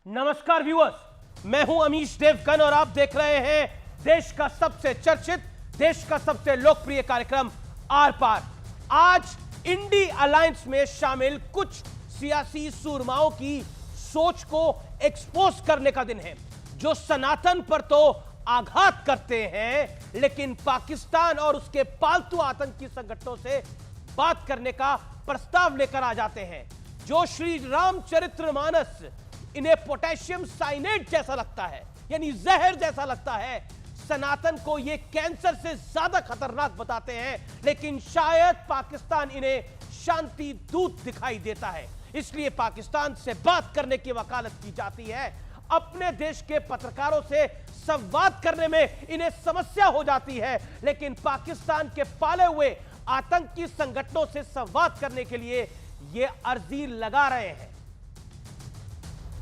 नमस्कार व्यूअर्स, मैं हूं अमीश देवगन और आप देख रहे हैं देश का सबसे चर्चित, देश का सबसे लोकप्रिय कार्यक्रम आर पार। आज इंडी अलायंस में शामिल कुछ सियासी सूरमाओं की सोच को एक्सपोज करने का दिन है, जो सनातन पर तो आघात करते हैं लेकिन पाकिस्तान और उसके पालतू आतंकी संगठनों से बात करने का प्रस्ताव लेकर आ जाते हैं। जो श्री रामचरितमानस इन्हें पोटेशियम साइनेट जैसा लगता है, यानी जहर जैसा लगता है। सनातन को ये कैंसर से ज्यादा खतरनाक बताते हैं, लेकिन शायद पाकिस्तान इन्हें शांति दूत दिखाई देता है, इसलिए पाकिस्तान से बात करने की वकालत की जाती है। अपने देश के पत्रकारों से संवाद करने में इन्हें समस्या हो जाती है, लेकिन पाकिस्तान के पाले हुए आतंकी संगठनों से संवाद करने के लिए ये अर्जी लगा रहे हैं।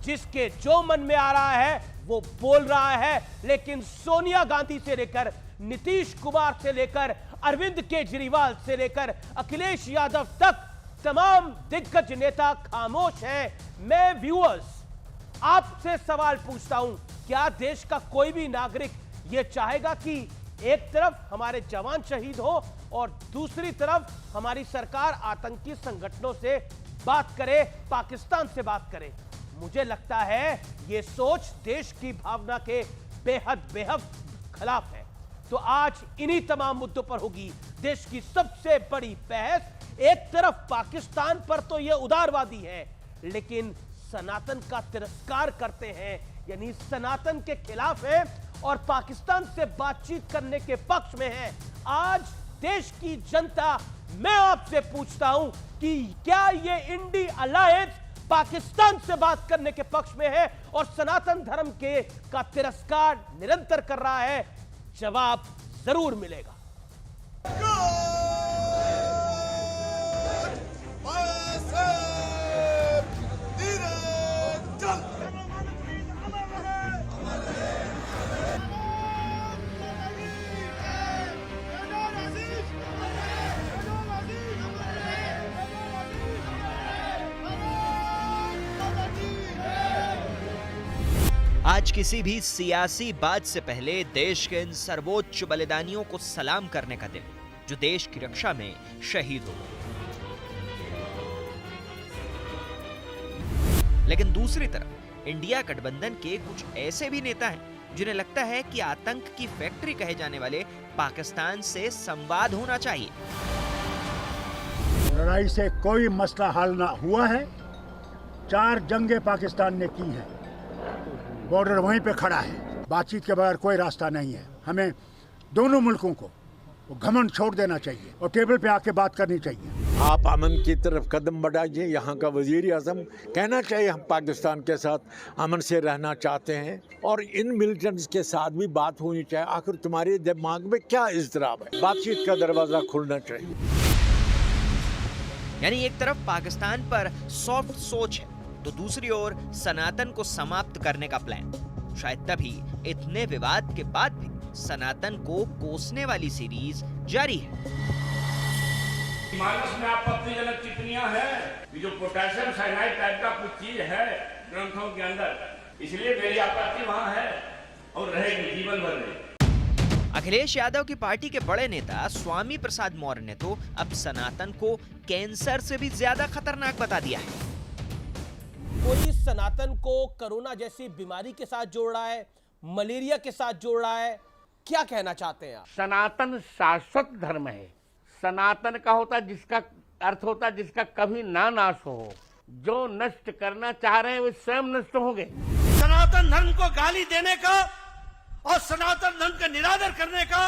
जिसके जो मन में आ रहा है वो बोल रहा है, लेकिन सोनिया गांधी से लेकर नीतीश कुमार से लेकर अरविंद केजरीवाल से लेकर अखिलेश यादव तक तमाम दिग्गज नेता खामोश हैं। मैं व्यूअर्स आपसे सवाल पूछता हूं, क्या देश का कोई भी नागरिक यह चाहेगा कि एक तरफ हमारे जवान शहीद हो और दूसरी तरफ हमारी सरकार आतंकी संगठनों से बात करे, पाकिस्तान से बात करे? मुझे लगता है यह सोच देश की भावना के बेहद खिलाफ है। तो आज इन्हीं तमाम मुद्दों पर होगी देश की सबसे बड़ी बहस। एक तरफ पाकिस्तान पर तो यह उदारवादी है, लेकिन सनातन का तिरस्कार करते हैं, यानी सनातन के खिलाफ है और पाकिस्तान से बातचीत करने के पक्ष में है। आज देश की जनता, मैं आपसे पूछता हूं कि क्या यह इंडी अलायंस पाकिस्तान से बात करने के पक्ष में है और सनातन धर्म के का तिरस्कार निरंतर कर रहा है? जवाब जरूर मिलेगा। आज किसी भी सियासी बात से पहले देश के इन सर्वोच्च बलिदानियों को सलाम करने का दिन, जो देश की रक्षा में शहीद हो गए। लेकिन दूसरी तरफ इंडिया गठबंधन के कुछ ऐसे भी नेता हैं जिन्हें लगता है कि आतंक की फैक्ट्री कहे जाने वाले पाकिस्तान से संवाद होना चाहिए। लड़ाई से कोई मसला हल ना हुआ है। 4 जंगें पाकिस्तान ने की हैं। बॉर्डर वहीं पे खड़ा है। बातचीत के बगैर कोई रास्ता नहीं है। हमें दोनों मुल्कों को वो घमंड छोड़ देना चाहिए और टेबल पे आके बात करनी चाहिए। आप अमन की तरफ कदम बढ़ाइए। यहाँ का वजीर आजम कहना चाहिए हम पाकिस्तान के साथ अमन से रहना चाहते हैं और इन मिलिटेंट्स के साथ भी बात होनी चाहिए। आखिर तुम्हारे दिमाग में क्या इज़्तिराब है? बातचीत का दरवाजा खुलना चाहिए। यानी एक तरफ पाकिस्तान पर सॉफ्ट सोच है, तो दूसरी ओर सनातन को समाप्त करने का प्लान। शायद तभी इतने विवाद के बाद भी सनातन को कोसने वाली सीरीज जारी है। मानस में आपत्तिजनक टिप्पणियां हैं, जो पोटेशियम साइनाइड टाइप का कुछ चीज है ग्रंथों के अंदर, इसलिए मेरी आपत्ति वहां है और रहेगी जीवन भर। अखिलेश यादव की पार्टी के बड़े नेता स्वामी प्रसाद मौर्य ने तो अब सनातन को कैंसर से भी ज्यादा खतरनाक बता दिया है। कोई सनातन को कोरोना जैसी बीमारी के साथ जोड़ रहा है, मलेरिया के साथ जोड़ रहा है। क्या कहना चाहते हैं आप? सनातन शाश्वत धर्म है। सनातन का होता जिसका अर्थ होता जिसका कभी ना नाश हो। जो नष्ट करना चाह रहे हैं वे स्वयं नष्ट होंगे। सनातन धर्म को गाली देने का और सनातन धर्म का निरादर करने का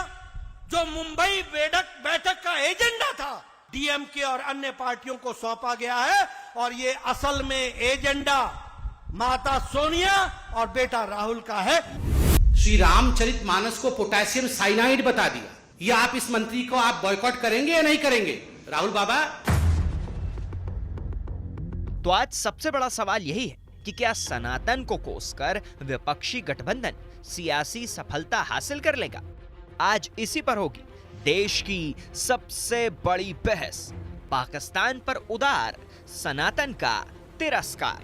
जो मुंबई बैठक का एजेंडा था, डीएमके और अन्य पार्टियों को सौंपा गया है और ये असल में एजेंडा माता सोनिया और बेटा राहुल का है। श्री रामचरितमानस को पोटेशियम साइनाइड बता दिया। ये आप इस मंत्री को आप बॉयकॉट करेंगे या नहीं करेंगे राहुल बाबा? तो आज सबसे बड़ा सवाल यही है कि क्या सनातन को कोसकर विपक्षी गठबंधन सियासी सफलता हासिल कर लेगा? आज इसी पर होगी देश की सबसे बड़ी बहस। पाकिस्तान पर उदार सनातन का तिरस्कार।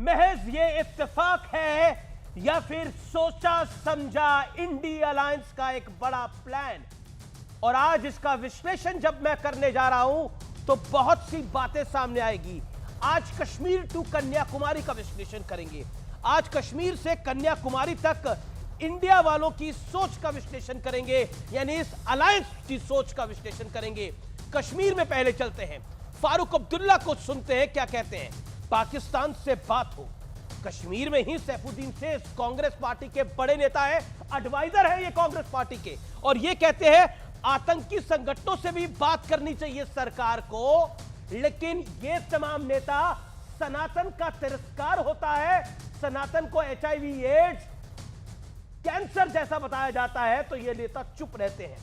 महज ये इत्तेफाक है या फिर सोचा समझा इंडिया अलायंस का एक बड़ा प्लान? और आज इसका विश्लेषण जब मैं करने जा रहा हूं तो बहुत सी बातें सामने आएगी। आज कश्मीर टू कन्याकुमारी का विश्लेषण करेंगे। आज कश्मीर से कन्याकुमारी तक इंडिया वालों की सोच का विश्लेषण करेंगे, यानी इस अलायंस की सोच का विश्लेषण करेंगे। कश्मीर में पहले चलते हैं, फारूक अब्दुल्ला को सुनते हैं क्या कहते हैं। पाकिस्तान से बात हो, कश्मीर में ही सैफुद्दीन से कांग्रेस पार्टी के बड़े नेता है, एडवाइजर है ये कांग्रेस पार्टी के, और ये कहते हैं आतंकी संगठनों से भी बात करनी चाहिए सरकार को, लेकिन ये तमाम नेता सनातन का तिरस्कार होता है, सनातन को HIV एड्स कैंसर जैसा बताया जाता है, तो ये नेता चुप रहते हैं।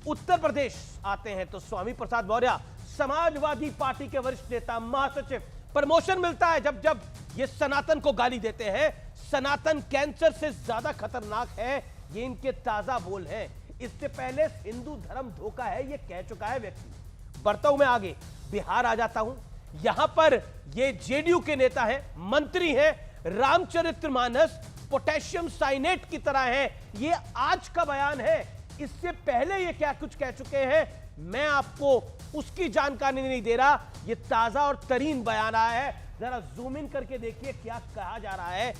उत्तर प्रदेश आते हैं तो स्वामी प्रसाद मौर्य समाजवादी पार्टी के वरिष्ठ नेता, महासचिव, प्रमोशन मिलता है जब जब ये सनातन को गाली देते हैं। सनातन कैंसर से ज्यादा खतरनाक है, ये इनके ताजा बोल हैं। इससे पहले हिंदू धर्म धोखा है, ये कह चुका है व्यक्ति। बढ़ता हूं मैं आगे, बिहार आ जाता हूं। यहां पर ये JDU के नेता हैं, मंत्री हैं, रामचरितमानस पोटेशियम साइनेट की तरह है। ये आज का बयान है, इससे पहले ये क्या कुछ कह चुके हैं मैं आपको उसकी जानकारी नहीं दे रहा। ये ताजा और तरीन बयान आया है, जरा जूम इन करके देखिए क्या कहा जा रहा है।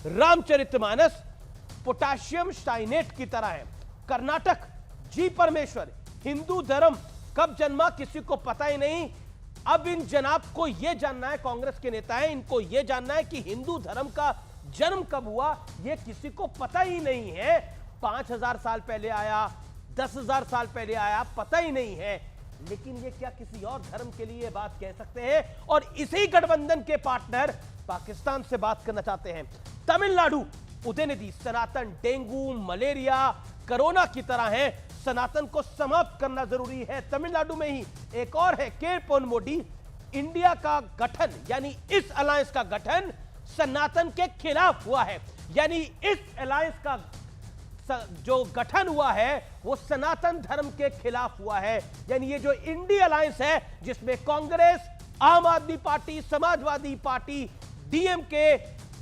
रामचरितमानस पोटेशियम साइनेट की तरह है। कर्नाटक, जी परमेश्वर, हिंदू धर्म कब जन्मा किसी को पता ही नहीं। अब इन जनाब को यह जानना है, कांग्रेस के नेता हैं, इनको यह जानना है कि हिंदू धर्म का जन्म कब हुआ, यह किसी को पता ही नहीं है। 5000 साल पहले आया, 10,000 साल पहले आया, पता ही नहीं है। लेकिन ये क्या किसी और धर्म के लिए बात कह सकते हैं? और इसी गठबंधन के पार्टनर पाकिस्तान से बात करना चाहते हैं। तमिलनाडु, उदयनिधि, सनातन डेंगू, मलेरिया, कोरोना की तरह है, सनातन को समाप्त करना जरूरी है। तमिलनाडु में ही एक और है, के पोन मोडी। इंडिया का गठन यानी इस अलायंस का गठन सनातन के खिलाफ हुआ है, यानी इस अलायंस का जो गठन हुआ है वो सनातन धर्म के खिलाफ हुआ है। यानी ये जो इंडिया अलायंस है जिसमें कांग्रेस, आम आदमी पार्टी, समाजवादी पार्टी, DMK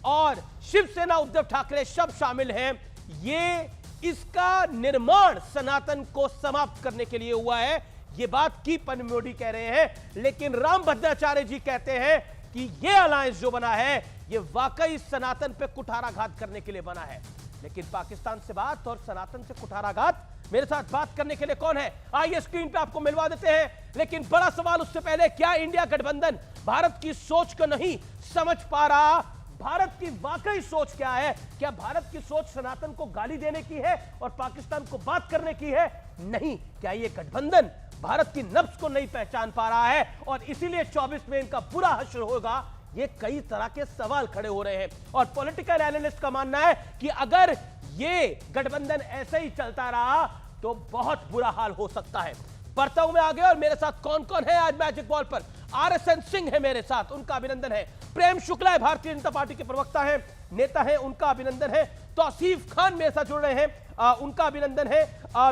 और शिवसेना उद्धव ठाकरे सब शामिल हैं, ये इसका निर्माण सनातन को समाप्त करने के लिए हुआ है। ये बात की पन मोदी कह रहे हैं, लेकिन राम भद्राचार्य जी कहते हैं कि ये अलायंस जो बना है ये वाकई सनातन पे कुठाराघात करने के लिए बना है। लेकिन पाकिस्तान से बात और सनातन से कुठाराघात, मेरे साथ बात करने के लिए कौन है, आइए स्क्रीन पे आपको मिलवा देते हैं। लेकिन बड़ा सवाल उससे पहले, क्या इंडिया गठबंधन भारत की सोच को नहीं समझ पा रहा? भारत की वाकई सोच क्या है? क्या भारत की सोच सनातन को गाली देने की है और पाकिस्तान को बात करने की है? नहीं। क्या ये गठबंधन भारत की नब्ज को नहीं पहचान पा रहा है और इसीलिए 24 में इनका बुरा हश्र होगा? ये कई तरह के सवाल खड़े हो रहे हैं और पॉलिटिकल एनालिस्ट का मानना है कि अगर ये गठबंधन ऐसे ही चलता रहा तो बहुत बुरा हाल हो सकता है। बढ़ता हूं मैं आगे और मेरे साथ कौन कौन है आज मैजिक बॉल पर। RSN सिंह है मेरे साथ, उनका अभिनंदन है। प्रेम शुक्ला है, भारतीय जनता पार्टी के प्रवक्ता है, नेता है, उनका अभिनंदन है। तौसीफ खान मेरे साथ जुड़ रहे हैं, उनका अभिनंदन है।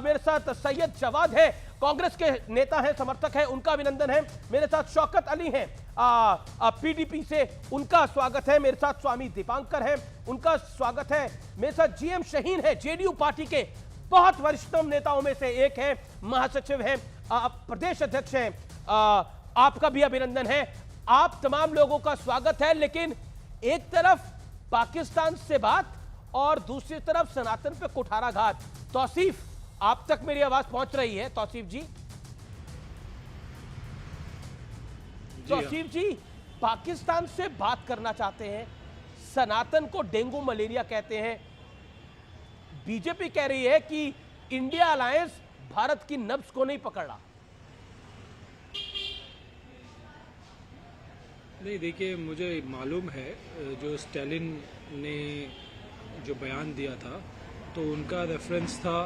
मेरे साथ सैयद जवाद है, कांग्रेस के नेता हैं, समर्थक हैं, उनका अभिनंदन है। मेरे साथ शौकत अली हैं PDP से, उनका स्वागत है। मेरे साथ स्वामी दीपांकर हैं, उनका स्वागत है। मेरे साथ GM शहीन है, JDU पार्टी के बहुत वरिष्ठतम नेताओं में से एक है, महासचिव हैं, प्रदेश अध्यक्ष हैं, आपका भी अभिनंदन है। आप तमाम लोगों का स्वागत है। लेकिन एक तरफ पाकिस्तान से बात और दूसरी तरफ सनातन पे कुठाराघात। तौसीफ, आप तक मेरी आवाज पहुंच रही है? तौसीफ जी, तौसीफ जी, पाकिस्तान से बात करना चाहते हैं, सनातन को डेंगू मलेरिया कहते हैं। बीजेपी कह रही है कि इंडिया अलायंस भारत की नब्ज को नहीं पकड़ रहा। नहीं, देखिए, मुझे मालूम है जो स्टालिन ने जो बयान दिया था तो उनका रेफरेंस था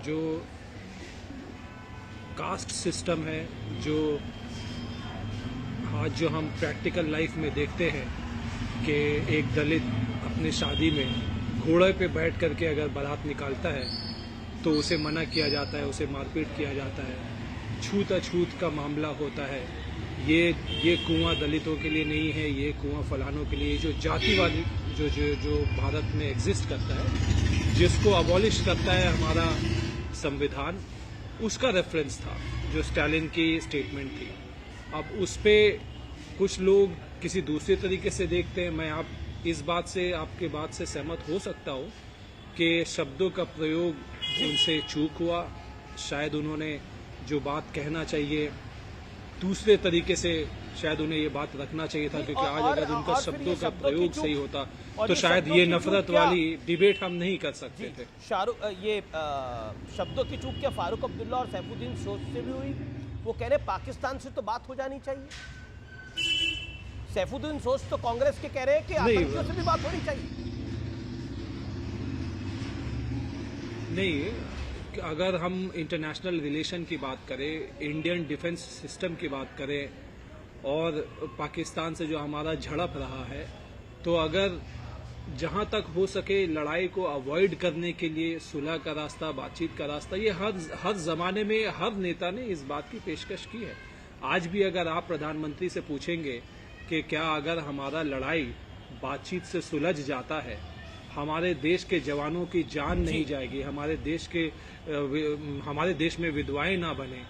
जो कास्ट सिस्टम है, जो आज जो हम प्रैक्टिकल लाइफ में देखते हैं कि एक दलित अपने शादी में घोड़े पे बैठ करके अगर बारात निकालता है तो उसे मना किया जाता है, उसे मारपीट किया जाता है, छूत अछूत का मामला होता है। ये कुआं दलितों के लिए नहीं है, ये कुआं फलानों के लिए, जो जातिवादी जो भारत में एग्जिस्ट करता है, जिसको अबॉलिश करता है हमारा संविधान, उसका रेफरेंस था जो स्टालिन की स्टेटमेंट थी। अब उस पे कुछ लोग किसी दूसरे तरीके से देखते हैं। मैं इस बात से, आपके बात से सहमत हो सकता हूँ कि शब्दों का प्रयोग उनसे चूक हुआ। शायद उन्होंने जो बात कहना चाहिए दूसरे तरीके से शायद उन्हें ये बात रखना चाहिए था, क्योंकि आज अगर उनका शब्दों का प्रयोग सही होता तो शायद ये नफरत वाली डिबेट हम नहीं कर सकते थे। शाहरुख, ये शब्दों की चूक क्या फारूक अब्दुल्ला और सैफुद्दीन सोज से भी हुई? वो कह रहे पाकिस्तान से तो बात हो जानी चाहिए। सैफुद्दीन सोज तो कांग्रेस के कह रहे हैं कि आतंकियों से भी बात होनी चाहिए। नहीं, अगर हम इंटरनेशनल रिलेशन की बात करें, इंडियन डिफेंस सिस्टम की बात करें और पाकिस्तान से जो हमारा झड़प रहा है, तो अगर जहां तक हो सके लड़ाई को अवॉइड करने के लिए सुलह का रास्ता, बातचीत का रास्ता, ये हर जमाने में हर नेता ने इस बात की पेशकश की है। आज भी अगर आप प्रधानमंत्री से पूछेंगे कि क्या अगर हमारा लड़ाई बातचीत से सुलझ जाता है, हमारे देश के जवानों की जान नहीं जाएगी, हमारे देश में विधवाएं ना बने,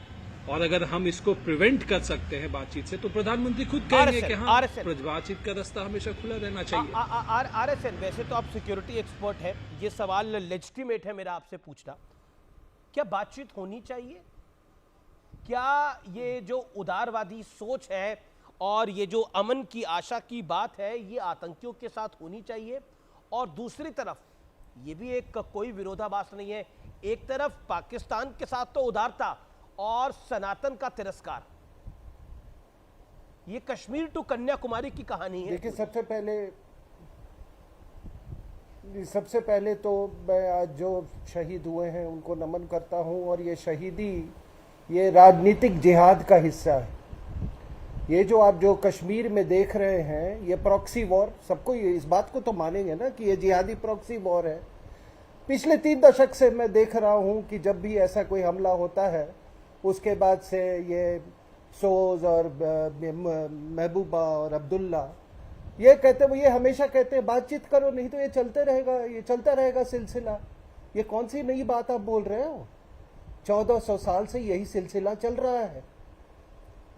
और अगर हम इसको प्रिवेंट कर सकते हैं बातचीत से, तो प्रधानमंत्री खुद कहेंगे कि हाँ, बातचीत का रास्ता हमेशा खुला रहना चाहिए। आरएसएन, वैसे तो आप सिक्योरिटी एक्सपर्ट हैं, ये सवाल लेजिटिमेट है मेरा आपसे पूछना, क्या बातचीत होनी चाहिए? क्या ये जो उदारवादी सोच है और ये जो अमन की आशा की बात है, ये आतंकियों के साथ होनी चाहिए? और दूसरी तरफ ये भी एक कोई विरोधाभास नहीं है, एक तरफ पाकिस्तान के साथ तो उदारता और सनातन का तिरस्कार। ये कश्मीर टू कन्याकुमारी की कहानी है। देखिए, सबसे पहले तो मैं आज जो शहीद हुए हैं उनको नमन करता हूं, और ये शहीदी ये राजनीतिक जिहाद का हिस्सा है। ये जो आप जो कश्मीर में देख रहे हैं, ये प्रॉक्सी वॉर, सबको ये इस बात को तो मानेंगे ना कि ये जिहादी प्रॉक्सी वॉर है। पिछले 3 दशक से मैं देख रहा हूं कि जब भी ऐसा कोई हमला होता है, उसके बाद से ये सोज और महबूबा और अब्दुल्ला ये हमेशा कहते हैं बातचीत करो, नहीं तो ये चलता रहेगा सिलसिला। ये कौन सी नई बात आप बोल रहे हो? 1400 साल से यही सिलसिला चल रहा है।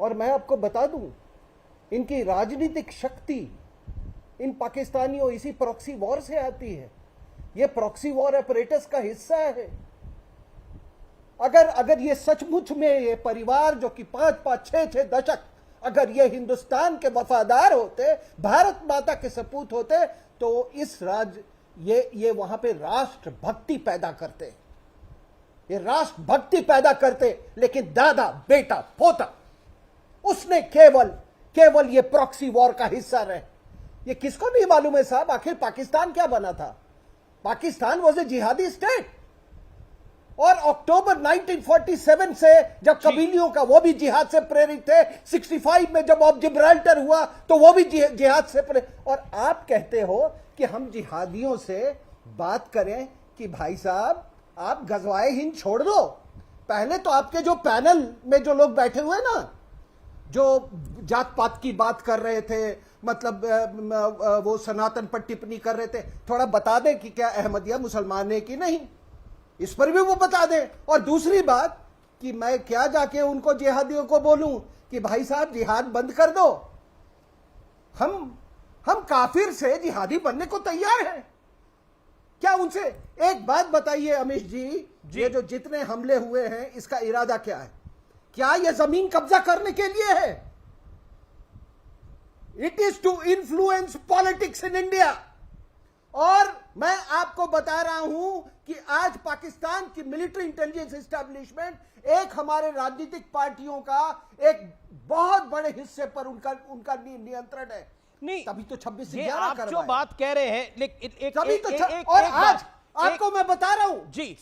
और मैं आपको बता दूं, इनकी राजनीतिक शक्ति इन पाकिस्तानियों इसी प्रॉक्सी वॉर से आती है। ये प्रॉक्सी वॉर ऑपरेटर्स का हिस्सा है। अगर ये सचमुच में ये परिवार जो कि 5-5, 6-6 दशक अगर ये हिंदुस्तान के वफादार होते, भारत माता के सपूत होते, तो ये वहां पे राष्ट्र भक्ति पैदा करते, ये राष्ट्र भक्ति पैदा करते। लेकिन दादा, बेटा, पोता, उसने केवल ये प्रॉक्सी वॉर का हिस्सा रहे। ये किसको नहीं मालूम है साहब, आखिर पाकिस्तान क्या बना था? पाकिस्तान वॉज ए जिहादी स्टेट। और अक्टूबर 1947 से जब कबीलियों का, वो भी जिहाद से प्रेरित थे। 65 में जब ऑफ जिब्राल्टर हुआ तो वो भी जिहाद से प्रेरित। और आप कहते हो कि हम जिहादियों से बात करें कि भाई साहब आप गजवाए हिंद छोड़ दो। पहले तो आपके जो पैनल में जो लोग बैठे हुए ना, जो जात पात की बात कर रहे थे, मतलब वो सनातन पर टिप्पणी कर रहे थे, थोड़ा बता दें कि क्या अहमदिया मुसलमान है कि नहीं, इस पर भी वो बता दें। और दूसरी बात कि मैं क्या जाके उनको जिहादियों को बोलूं कि भाई साहब जिहाद बंद कर दो। हम काफिर से जिहादी बनने को तैयार हैं। क्या उनसे एक बात बताइए अमिश जी, ये जो जितने हमले हुए हैं इसका इरादा क्या है? क्या यह जमीन कब्जा करने के लिए है? It is to influence politics in India. और मैं आपको बता रहा हूं कि आज पाकिस्तान की मिलिट्री इंटेलिजेंस एस्टेब्लिशमेंट एक हमारे राजनीतिक पार्टियों का एक बहुत बड़े हिस्से पर उनका नियंत्रण है। नहीं, तभी तो 26 से 11 आप जो बात कह रहे हैं, लेकिन तभी तो और आज आपको मैं बता रहा हूं जी,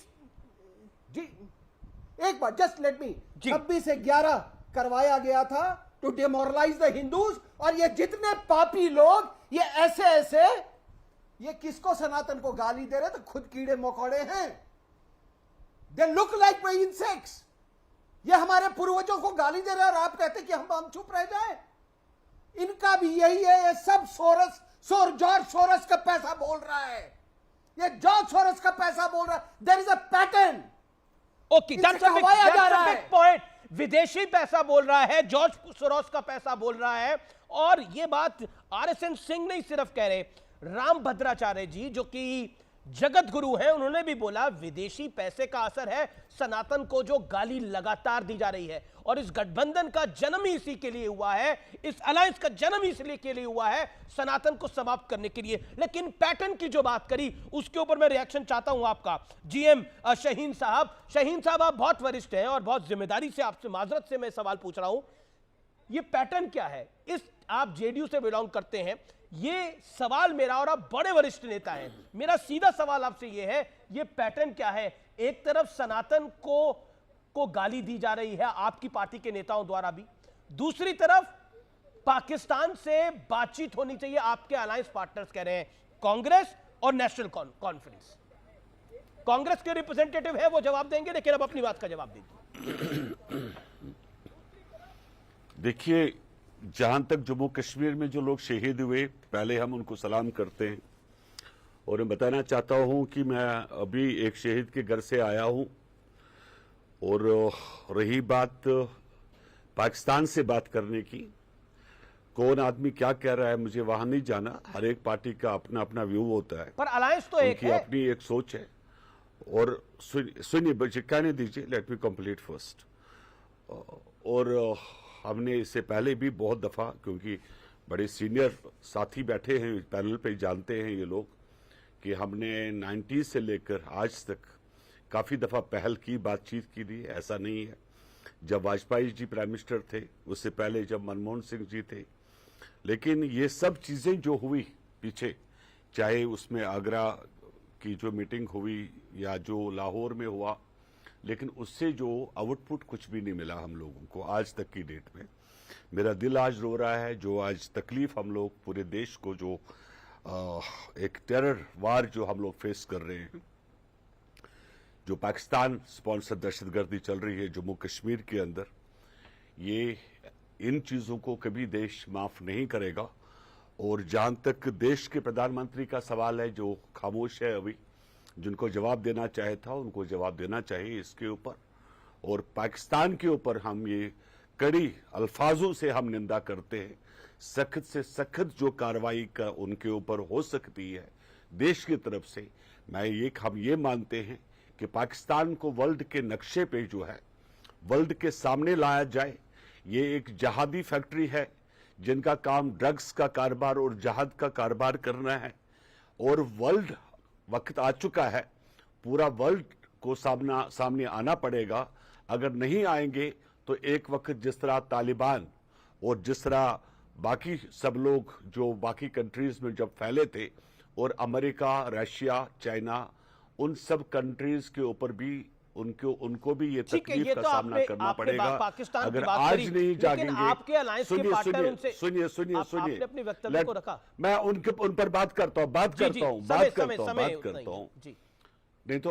एक बार जस्ट लेट मी, 26 से 11 करवाया गया था टू डिमोरलाइज द हिंदूज। और ये जितने पापी लोग ये ऐसे ये किसको, सनातन को गाली दे रहे, तो खुद कीड़े मकोड़े हैं। They look like my insects. ये हमारे पूर्वजों को गाली दे रहे हैं और आप कहते हैं कि हम चुप रह जाएं। इनका भी यही है, ये सब जॉर्ज सोरस का पैसा बोल रहा है, ये जॉर्ज सोरस का पैसा बोल रहा है। There is a pattern. Okay, that's a big point. विदेशी पैसा बोल रहा है, जॉर्ज सोरोस का पैसा बोल रहा है। और यह बात आरएसएन सिंह नहीं सिर्फ कह रहे, राम भद्राचार्य जी जो कि जगत गुरु हैं, उन्होंने भी बोला विदेशी पैसे का असर है सनातन को जो गाली लगातार दी जा रही है। और इस गठबंधन का जन्म ही इसी के लिए हुआ है, इस अलायंस का जन्म ही इसलिए के लिए हुआ है सनातन को समाप्त करने के लिए। लेकिन पैटर्न की जो बात करी उसके ऊपर मैं रिएक्शन चाहता हूं आपका। जीएम शाहीन साहब आप बहुत वरिष्ठ हैं और बहुत जिम्मेदारी से आपसे माजरत से मैं सवाल पूछ रहा हूं, ये पैटर्न क्या है? आप जेडीयू से बिलोंग करते हैं, ये सवाल मेरा, और आप बड़े वरिष्ठ नेता हैं, मेरा सीधा सवाल आपसे ये है, ये पैटर्न क्या है? एक तरफ सनातन को गाली दी जा रही है आपकी पार्टी के नेताओं द्वारा भी, दूसरी तरफ पाकिस्तान से बातचीत होनी चाहिए, आपके अलायंस पार्टनर्स कह रहे हैं, कांग्रेस और नेशनल कॉन्फ्रेंस। कांग्रेस के रिप्रेजेंटेटिव है, वो जवाब देंगे, लेकिन अब अपनी बात का जवाब दीजिए। देखिए, जहां तक जम्मू कश्मीर में जो लोग शहीद हुए, पहले हम उनको सलाम करते हैं। और मैं बताना चाहता हूं कि मैं अभी एक शहीद के घर से आया हूं। और रही बात पाकिस्तान से बात करने की, कौन आदमी क्या कह रहा है मुझे वहां नहीं जाना, हर एक पार्टी का अपना अपना व्यू होता है, पर अलायंस तो एक है, अपनी एक सोच है। और सुनिए, कहने दीजिए, लेट मी कंप्लीट फर्स्ट। और हमने इससे पहले भी बहुत दफा, क्योंकि बड़े सीनियर साथी बैठे हैं पैनल पे, जानते हैं ये लोग कि हमने 90 से लेकर आज तक काफी दफा पहल की, बातचीत की थी। ऐसा नहीं है, जब वाजपेयी जी प्राइम मिनिस्टर थे, उससे पहले जब मनमोहन सिंह जी थे। लेकिन ये सब चीजें जो हुई पीछे, चाहे उसमें आगरा की जो मीटिंग हुई या जो लाहौर में हुआ, लेकिन उससे जो आउटपुट कुछ भी नहीं मिला हम लोगों को आज तक की डेट में। मेरा दिल आज रो रहा है, जो आज तकलीफ हम लोग पूरे देश को, जो एक टेरर वार जो हम लोग फेस कर रहे हैं, जो पाकिस्तान स्पॉन्सर दहशतगर्दी चल रही है जम्मू कश्मीर के अंदर, ये इन चीजों को कभी देश माफ नहीं करेगा। और जहां तक देश के प्रधानमंत्री का सवाल है, जो खामोश है अभी, जिनको जवाब देना चाहे था उनको जवाब देना चाहिए इसके ऊपर। और पाकिस्तान के ऊपर हम ये कड़ी अल्फाजों से हम निंदा करते हैं, सख्त से सख्त जो कार्रवाई का उनके ऊपर हो सकती है देश की तरफ से। हम ये मानते हैं कि पाकिस्तान को वर्ल्ड के नक्शे पे जो है, वर्ल्ड के सामने लाया जाए। ये एक जहादी फैक्ट्री है जिनका काम ड्रग्स का कारोबार और जहाद का कारोबार करना है। और वर्ल्ड, वक्त आ चुका है, पूरा वर्ल्ड को सामने आना पड़ेगा। अगर नहीं आएंगे तो एक वक्त जिस तरह तालिबान और जिस तरह बाकी सब लोग जो बाकी कंट्रीज में जब फैले थे, और अमेरिका, रशिया, चाइना, उन सब कंट्रीज के ऊपर भी उनको भी ये तकलीफ का सामना करना पड़ेगा। अगर आज नहीं जागेंगे, आपके अलायंस के पार्टनर उनसे सुनिए, अपने वक्तव्य को रखा, मैं उन पर बात करता हूं। नहीं तो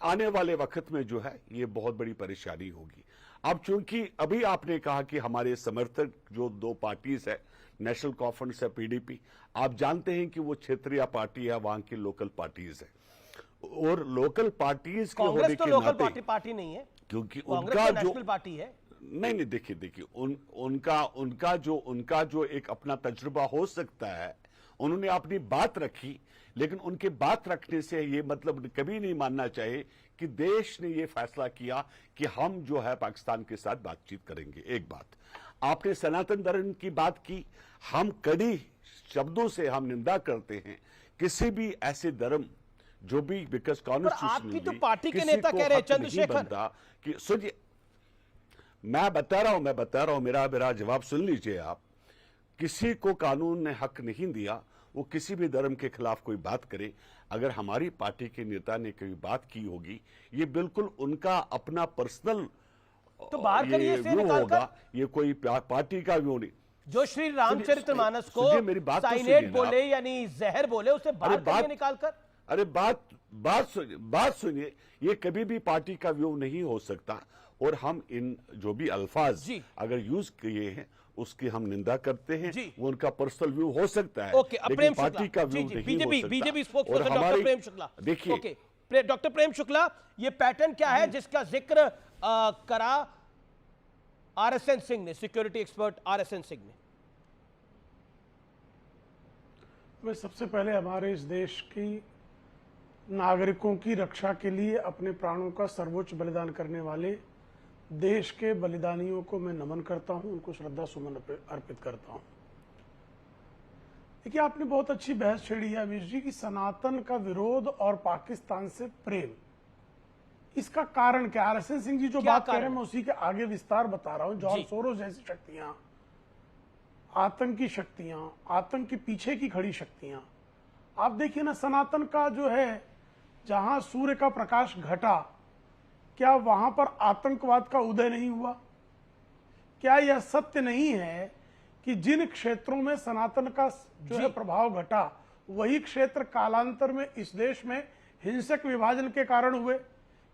आने वाले वक्त में जो है ये बहुत बड़ी परेशानी होगी। अब चूंकि अभी आपने कहा कि हमारे समर्थक जो दो पार्टीज है, नेशनल कॉन्फ्रेंस है, पीडीपी, आप जानते हैं कि वो क्षेत्रीय पार्टी है, वहां की लोकल पार्टीज है। और लोकल पार्टीज के होने के नाते, पार्टी नहीं है, क्योंकि उनका जो नेशनल पार्टी है। नहीं, देखिए उनका जो एक अपना तजुर्बा हो सकता है, उन्होंने अपनी बात रखी, लेकिन उनके बात रखने से ये मतलब कभी नहीं मानना चाहिए कि देश ने ये फैसला किया कि हम जो है पाकिस्तान के साथ बातचीत करेंगे। एक बात आपने सनातन धर्म की बात की, हम कड़ी शब्दों से हम निंदा करते हैं किसी भी ऐसे धर्म जो भी, बिकॉज कॉन्स्टिट्यूशन आपकी तो पार्टी के नेता कह रहे हैं चंद्रशेखर कि सुनिए, मैं बता रहा हूं, मेरा जवाब सुन लीजिए आप। किसी को कानून ने हक नहीं दिया वो किसी भी धर्म के खिलाफ कोई बात करे। अगर हमारी पार्टी के नेता ने कोई बात की होगी, ये बिल्कुल उनका अपना पर्सनल तो बाहर करिए इसे निकाल कर। ये कोई पार्टी का व्यू नहीं। जो श्री रामचरितमानस को साइनेट बोले यानी जहर बोले, उसे बाहर करिए निकाल कर। अरे बात सुनिए, ये कभी भी पार्टी का व्यू नहीं हो सकता। और हम इन जो भी अल्फाज जी। अगर यूज किए हैं उसकी हम निंदा करते हैं। जी। वो उनका पर्सनल व्यू हो सकता है, ओके, लेकिन प्रेम पार्टी का व्यू नहीं हो सकता। बीजेपी और स्पोक्सपर्सन डॉक्टर हमारी प्रेम शुक्ला, देखिए, ओके, डॉक्टर प्रेम शुक्ला, ये पैटर्न क्या है जिसका जिक्र करा आरएसएन सिंह ने, सिक्योरिटी एक्सपर्ट आरएसएन सिंह ने? वे सबसे पहले हमारे इस देश की नागरिकों की रक्षा के लिए अपने प्राणों का सर्वोच्च बलिदान करने वाले देश के बलिदानियों को मैं नमन करता हूं, उनको श्रद्धा सुमन अर्पित करता हूं। देखिए, आपने बहुत अच्छी बहस छेड़ी है अमीश जी की सनातन का विरोध और पाकिस्तान से प्रेम, इसका कारण क्या? आरएसएन सिंह जी जो बात कर रहे हैं मैं उसी के आगे विस्तार बता रहा हूं। जॉर्ज सोरोस जैसी शक्तियां, आतंकी शक्तियां, आतंक के पीछे की खड़ी शक्तियां, आप देखिए ना, सनातन का जो है, जहां सूर्य का प्रकाश घटा, क्या वहां पर आतंकवाद का उदय नहीं हुआ? क्या यह सत्य नहीं है कि जिन क्षेत्रों में सनातन का जो है प्रभाव घटा, वही क्षेत्र कालांतर में इस देश में हिंसक विभाजन के कारण हुए?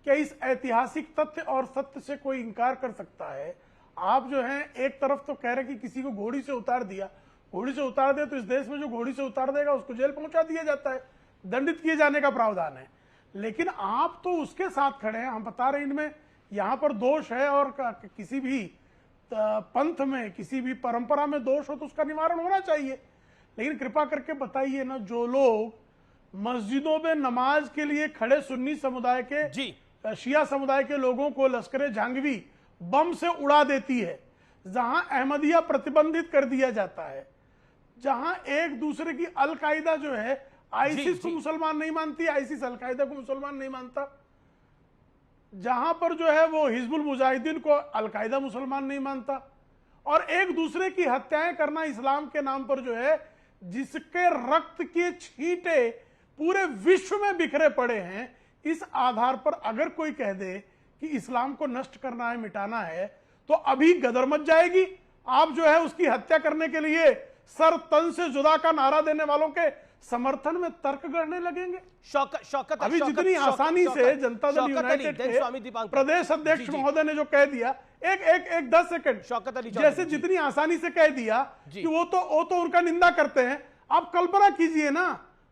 क्या इस ऐतिहासिक तथ्य और सत्य से कोई इंकार कर सकता है? आप जो है एक तरफ तो कह रहे कि किसी को घोड़ी से उतार दिया, घोड़ी से उतार दिया तो इस देश में जो घोड़ी से उतार देगा उसको जेल पहुंचा दिया जाता है, दंडित किए जाने का प्रावधान है। लेकिन आप तो उसके साथ खड़े हैं। हम बता रहे हैं इनमें यहां पर दोष है, और किसी भी पंथ में, किसी भी परंपरा में दोष हो तो उसका निवारण होना चाहिए। लेकिन कृपा करके बताइए ना, जो लोग मस्जिदों में नमाज के लिए खड़े सुन्नी समुदाय के, शिया समुदाय के लोगों को लश्करे जहांगीर बम से उड़ा देती है, जहां अहमदिया प्रतिबंधित कर दिया जाता है, जहां एक दूसरे की अलकायदा जो है आईसिस को मुसलमान नहीं मानती, आईसिस अलकायदा को मुसलमान नहीं मानता, जहां पर जो है वो हिजबुल मुजाहिदीन को अलकायदा मुसलमान नहीं मानता, और एक दूसरे की हत्याएं करना इस्लाम के नाम पर जो है, जिसके रक्त के छींटे पूरे विश्व में बिखरे पड़े हैं, इस आधार पर अगर कोई कह दे कि इस्लाम को नष्ट करना है, मिटाना है, तो अभी गदर मच जाएगी। आप जो है उसकी हत्या करने के लिए सर तन से जुदा का नारा देने वालों के समर्थन में तर्क गढ़ने लगेंगे। शौकत अभी जितनी आसानी से जनता दल यूनाइटेड के प्रदेश अध्यक्ष महोदय ने जो कह दिया, एक 10 सेकंड, जैसे जितनी आसानी से कह दिया कि वो तो उनका निंदा करते हैं। आप कल्पना कीजिए ना,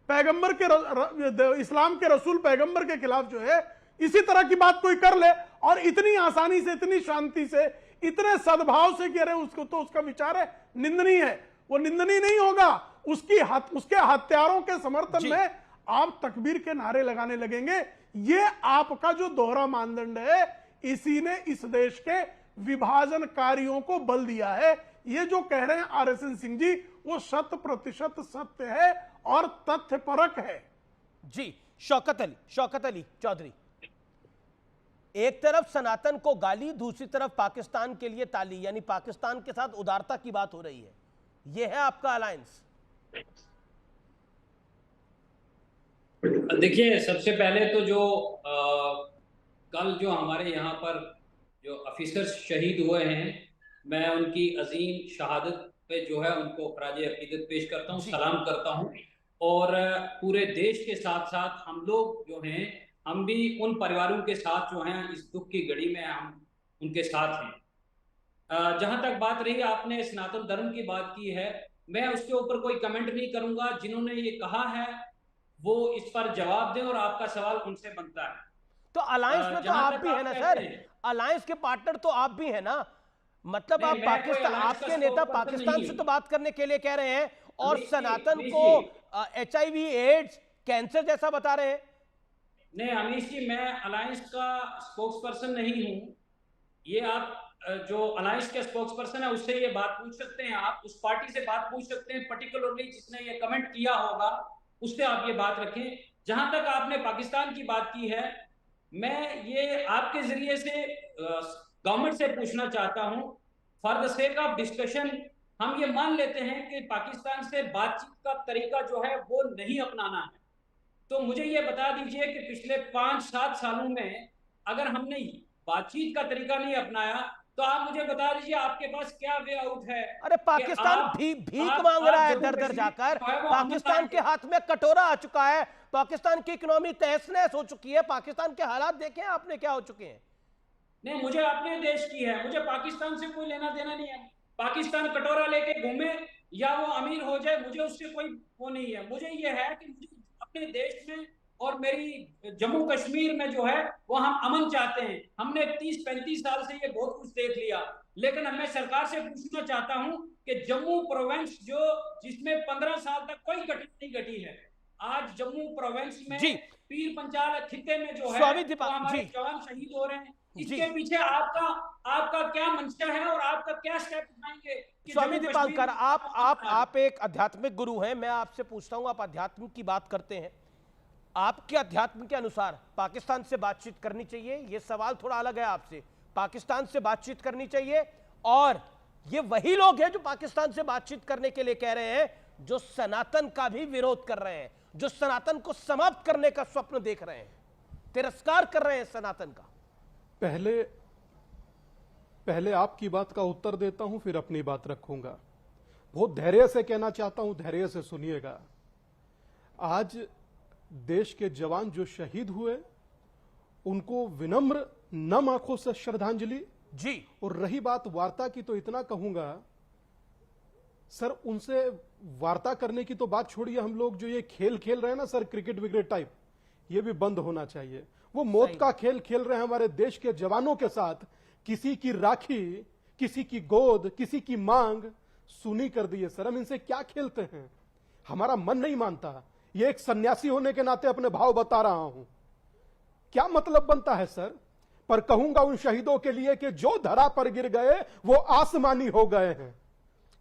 पैगंबर के इस्लाम के रसूल पैगंबर के खिलाफ जो है इसी तरह की बात कोई कर ले, और इतनी आसानी से, इतनी शांति से, इतने सद्भाव से कि अरे उसको तो उसका विचार है निंदनीय है, वो निंदनीय नहीं होगा। उसके हत्यारों के समर्थन में आप तकबीर के नारे लगाने लगेंगे। ये आपका जो दोहरा मानदंड है, इसी ने इस देश के विभाजनकारियों को बल दिया है। ये जो कह रहे हैं आरएसएन सिंह जी, वो 100% सत्य है और तथ्यपरक है। जी, शौकत अली चौधरी, एक तरफ सनातन को गाली, दूसरी तरफ पाकिस्तान के लिए ताली, यानी पाकिस्तान के साथ उदारता की बात हो रही है। यह है आपका अलायंस? देखिए, सबसे पहले तो जो कल जो हमारे यहाँ पर जो ऑफिसर्स शहीद हुए हैं, मैं उनकी अजीम शहादत पे जो है उनको खराजे अकीदत पेश करता हूँ, सलाम करता हूँ। और पूरे देश के साथ साथ हम लोग जो हैं, हम भी उन परिवारों के साथ जो हैं इस दुख की घड़ी में हम उनके साथ हैं। जहाँ तक बात रही, आपने सनातन धर्म की बात की है, मैं उसके ऊपर कोई कमेंट नहीं करूंगा। जिन्होंने ये कहा है वो इस पर जवाब दें, और आपका सवाल उनसे बनता है। तो अलायंस में तो आप भी है ना सर, अलायंस के पार्टनर तो आप भी है ना, मतलब आप पाकिस्तान, आपके नेता पाकिस्तान से तो बात करने के लिए कह रहे हैं, और सनातन को HIV एड्स कैंसर जैसा बता रहे हैं। नहीं अमीश जी, मैं अलायंस का स्पोक्स पर्सन नहीं हूँ। ये आप जो अलायंस के स्पोक्स पर्सन है उससे ये बात पूछ सकते हैं, आप उस पार्टी से बात पूछ सकते हैं, पर्टिकुलरली जिसने ये कमेंट किया होगा उससे आप ये बात रखें। जहां तक आपने पाकिस्तान की बात की है, मैं ये आपके जरिए से गवर्नमेंट से पूछना चाहता हूं, for the sake of discussion हम ये मान लेते हैं कि पाकिस्तान से बातचीत का तरीका जो है वो नहीं अपनाना है, तो मुझे ये बता दीजिए कि पिछले 5-7 सालों में अगर हमने बातचीत का तरीका नहीं अपनाया, तो आप मुझे बता दीजिए आपके पास क्या वे आउट है। अरे पाकिस्तान भीख मांग रहा है दर दर जाकर, पाकिस्तान के हाथ में कटोरा आ चुका है, पाकिस्तान की इकोनॉमी तहस नहस हो चुकी है, पाकिस्तान के हालात देखें आपने क्या हो चुके हैं। नहीं, मुझे अपने देश की है, मुझे पाकिस्तान से कोई लेना देना नहीं है। पाकिस्तान कटोरा लेके घूमे या वो अमीर हो जाए, मुझे उससे कोई वो नहीं है। मुझे ये है कि मुझे अपने देश में और मेरी जम्मू कश्मीर में जो है वो हम अमन चाहते हैं। हमने 30-35 साल से ये बहुत कुछ देख लिया, लेकिन मैं सरकार से पूछना चाहता हूं कि जम्मू प्रोविंस जो जिसमें 15 साल तक कोई घटना नहीं घटी है, आज जम्मू प्रोविंस में पीर पंचाल खित्ते में जो है हमारे जवान शहीद हो रहे हैं। इसके पीछे आपका क्या मंशा है और आपका क्या स्टेप उठाएंगे? स्वामी दीपांकर, आप एक आध्यात्मिक गुरु हैं, मैं आपसे पूछता हूं, आप अध्यात्म की बात करते हैं, आपके अध्यात्म के अनुसार पाकिस्तान से बातचीत करनी चाहिए? यह सवाल थोड़ा अलग है आपसे। पाकिस्तान से बातचीत करनी चाहिए, और ये वही लोग हैं जो पाकिस्तान से बातचीत करने के लिए कह रहे हैं, जो सनातन का भी विरोध कर रहे हैं, जो सनातन को समाप्त करने का स्वप्न देख रहे हैं, तिरस्कार कर रहे हैं सनातन का। पहले आपकी बात का उत्तर देता हूं, फिर अपनी बात रखूंगा। बहुत धैर्य से कहना चाहता हूं, धैर्य से सुनिएगा। आज देश के जवान जो शहीद हुए, उनको विनम्र नम आंखों से श्रद्धांजलि जी। और रही बात वार्ता की, तो इतना कहूंगा सर, उनसे वार्ता करने की तो बात छोड़िए, हम लोग जो ये खेल खेल रहे हैं ना सर, क्रिकेट विकेट टाइप, ये भी बंद होना चाहिए। वो मौत का खेल खेल रहे हैं हमारे देश के जवानों के साथ। किसी की राखी, किसी की गोद, किसी की मांग सुनी कर दी है सर। हम इनसे क्या खेलते हैं? हमारा मन नहीं मानता। ये एक सन्यासी होने के नाते अपने भाव बता रहा हूं। क्या मतलब बनता है सर? पर कहूंगा उन शहीदों के लिए कि जो धरा पर गिर गए वो आसमानी हो गए हैं।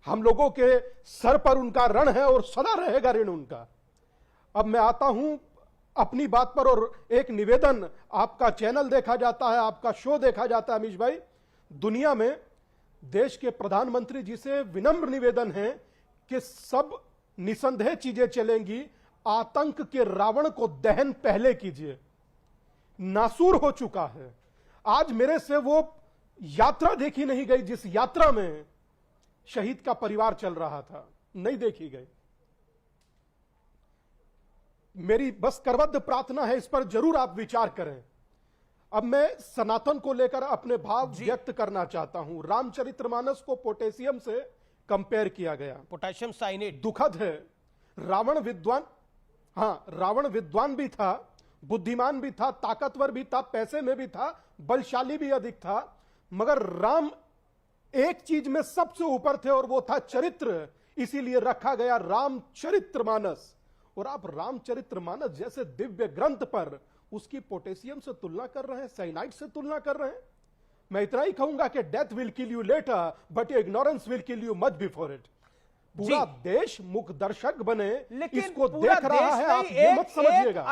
हम लोगों के सर पर उनका ऋण है और सदा रहेगा ऋण उनका। अब मैं आता हूं अपनी बात पर, और एक निवेदन, आपका चैनल देखा जाता है, आपका शो देखा जाता है अमीश भाई, दुनिया में देश के प्रधानमंत्री जी से विनम्र निवेदन है कि सब निसंदेह चीजें चलेंगी, आतंक के रावण को दहन पहले कीजिए। नासूर हो चुका है। आज मेरे से वो यात्रा देखी नहीं गई जिस यात्रा में शहीद का परिवार चल रहा था, नहीं देखी गई। मेरी बस करबद्ध प्रार्थना है, इस पर जरूर आप विचार करें। अब मैं सनातन को लेकर अपने भाव व्यक्त करना चाहता हूं। रामचरितमानस को पोटेशियम से कंपेयर किया गया, पोटेशियम साइनेट। दुखद है। रावण विद्वान भी था, बुद्धिमान भी था, ताकतवर भी था, पैसे में भी था, बलशाली भी अधिक था, मगर राम एक चीज में सबसे ऊपर थे और वो था चरित्र। इसीलिए रखा गया रामचरितमानस। और आप रामचरितमानस जैसे दिव्य ग्रंथ पर उसकी पोटेशियम से तुलना कर रहे हैं, साइनाइड से तुलना कर रहे हैं। मैं इतना ही कहूंगा कि death will kill you later but ignorance will kill you much before it. पूरा देश मुख दर्शक बने, इसको देख रहा है। आप ये मत समझिएगा।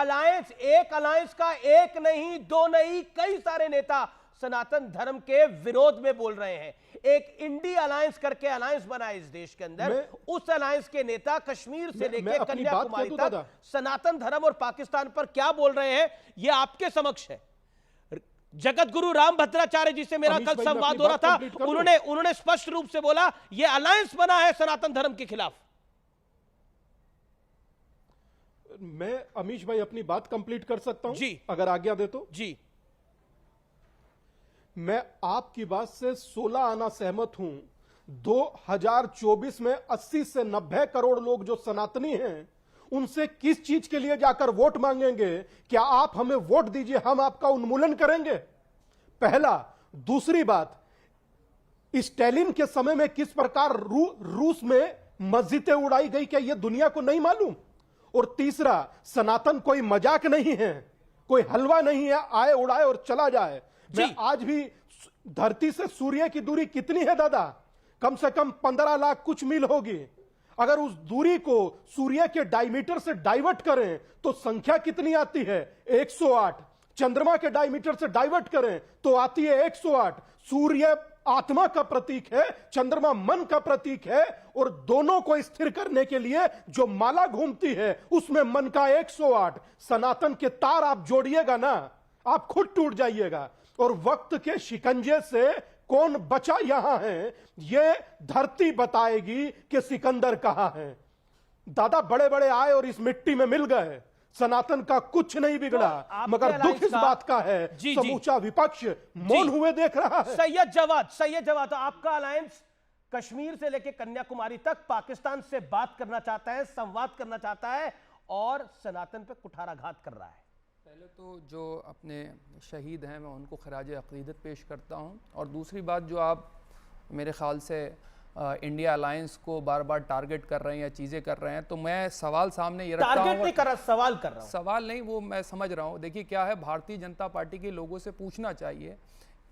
एक अलायंस का एक नहीं, दो नहीं, कई सारे नेता सनातन धर्म के विरोध में बोल रहे हैं। एक इंडी अलायंस करके अलायंस बना है इस देश के अंदर, उस अलायंस के नेता कश्मीर से लेकर कन्याकुमारी तक सनातन धर्म और पाकिस्तान पर क्या बोल रहे हैं, यह आपके समक्ष है। जगत गुरु राम भद्राचार्य जी से मेरा कल संवाद हो रहा था, उन्होंने स्पष्ट रूप से बोला यह अलायंस बना है सनातन धर्म के खिलाफ। मैं अमीश भाई अपनी बात कंप्लीट कर सकता हूं जी, अगर आज्ञा दे तो। जी, मैं आपकी बात से 16 आना सहमत हूं। 2024 में 80 से 90 करोड़ लोग जो सनातनी हैं, उनसे किस चीज के लिए जाकर वोट मांगेंगे? क्या आप हमें वोट दीजिए, हम आपका उन्मूलन करेंगे? पहला। दूसरी बात, स्टालिन के समय में किस प्रकार रूस में मस्जिदें उड़ाई गई, क्या यह दुनिया को नहीं मालूम? और तीसरा, सनातन कोई मजाक नहीं है, कोई हलवा नहीं है आए उड़ाए और चला जाए। मैं आज भी, धरती से सूर्य की दूरी कितनी है दादा? कम से कम 15 लाख कुछ मील होगी। अगर उस दूरी को सूर्य के डायमीटर से डाइवर्ट करें तो संख्या कितनी आती है? 108। चंद्रमा के डायमीटर से डाइवर्ट करें तो आती है 108। सूर्य आत्मा का प्रतीक है, चंद्रमा मन का प्रतीक है, और दोनों को स्थिर करने के लिए जो माला घूमती है उसमें मन का 108। सनातन के तार आप जोड़िएगा ना, आप खुद टूट जाइएगा। और वक्त के शिकंजे से कौन बचा यहां है, यह धरती बताएगी कि सिकंदर कहां है। दादा बड़े बड़े आए और इस मिट्टी में मिल गए, सनातन का कुछ नहीं बिगड़ा, मगर दुख इस बात का है समूचा विपक्ष मौन हुए देख रहा है। सैयद जवाद, आपका अलायंस कश्मीर से लेकर कन्याकुमारी तक पाकिस्तान से बात करना चाहता है, संवाद करना चाहता है और सनातन पे कुठाराघात कर रहा है। पहले तो जो अपने शहीद हैं मैं उनको खराज अक़ीदत पेश करता हूं, और दूसरी बात जो आप मेरे ख्याल से इंडिया अलायंस को बार बार टारगेट कर रहे हैं या चीज़ें कर रहे हैं, तो मैं सवाल सामने ये रखता हूं। टारगेट नहीं कर रहा, सवाल कर रहा हूं। सवाल नहीं, वो मैं समझ रहा हूं। देखिए क्या है, भारतीय जनता पार्टी के लोगों से पूछना चाहिए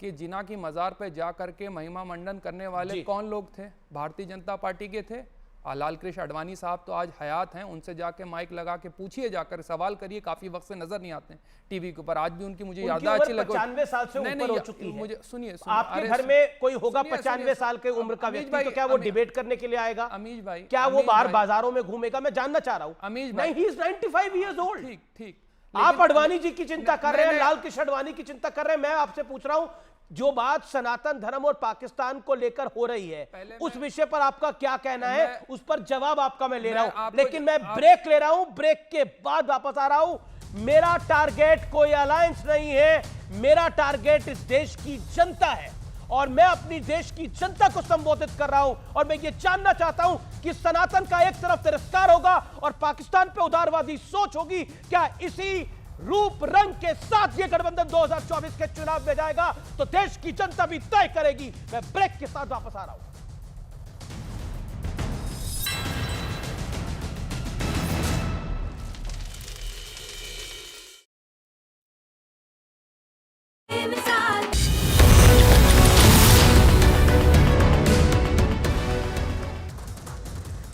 कि जिन्ना की मज़ार पे जा करके महिमा मंडन करने वाले कौन लोग थे? भारतीय जनता पार्टी के थे। लाल कृष्ण आडवाणी साहब तो आज हयात हैं, उनसे जाके माइक लगा के पूछिए, जाकर सवाल करिए, काफी वक्त से नजर नहीं आते हैं टीवी के ऊपर। आज भी उनकी मुझे याददाश्त अच्छी लगी। 95 साल से ऊपर हो चुकी है। मुझे सुनिए, आपके घर में कोई होगा 95 साल के उम्र का व्यक्ति, तो क्या वो डिबेट करने के लिए आएगा? अमीश भाई, क्या वो बाहर बाजारों में घूमेगा? मैं जानना चाह रहा हूँ। अमीश भाई, ही इज 95 इयर्स ओल्ड। ठीक, आप अडवाणी जी की चिंता कर रहे हैं, लाल कृष्ण आडवाणी की चिंता कर रहे हैं। मैं आपसे पूछ रहा हूं, जो बात सनातन धर्म और पाकिस्तान को लेकर हो रही है, उस विषय पर आपका क्या कहना है? उस पर जवाब आपका मैं ले रहा हूं, लेकिन मैं ब्रेक ले रहा हूं। ब्रेक के बाद वापस आ रहा हूं। मेरा टारगेट कोई अलायंस नहीं है, मेरा टारगेट इस देश की जनता है और मैं अपनी देश की जनता को संबोधित कर रहा हूं। और मैं ये जानना चाहता हूं कि सनातन का एक तरफ तिरस्कार होगा और पाकिस्तान पे उदारवादी सोच होगी। क्या इसी रूप रंग के साथ ये गठबंधन 2024 के चुनाव में जाएगा? तो देश की जनता भी तय करेगी। मैं ब्रेक के साथ वापस आ रहा हूं।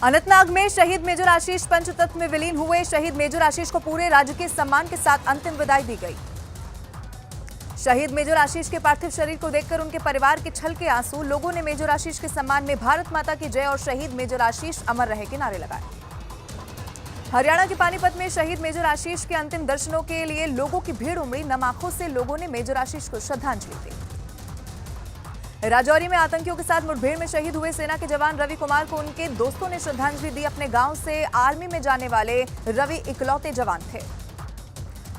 अनंतनाग में शहीद मेजर आशीष पंचतत्व में विलीन हुए। शहीद मेजर आशीष को पूरे राजकीय सम्मान के साथ अंतिम विदाई दी गई। शहीद मेजर आशीष के पार्थिव शरीर को देखकर उनके परिवार के छलके आंसू। लोगों ने मेजर आशीष के सम्मान में भारत माता की जय और शहीद मेजर आशीष अमर रहे के नारे लगाए। हरियाणा के पानीपत में शहीद मेजर आशीष के अंतिम दर्शनों के लिए लोगों की भीड़ उमड़ी। नम आंखों से लोगों ने मेजर आशीष को श्रद्धांजलि दी। राजौरी में आतंकियों के साथ मुठभेड़ में शहीद हुए सेना के जवान रवि कुमार को उनके दोस्तों ने श्रद्धांजलि दी। अपने गांव से आर्मी में जाने वाले रवि इकलौते जवान थे।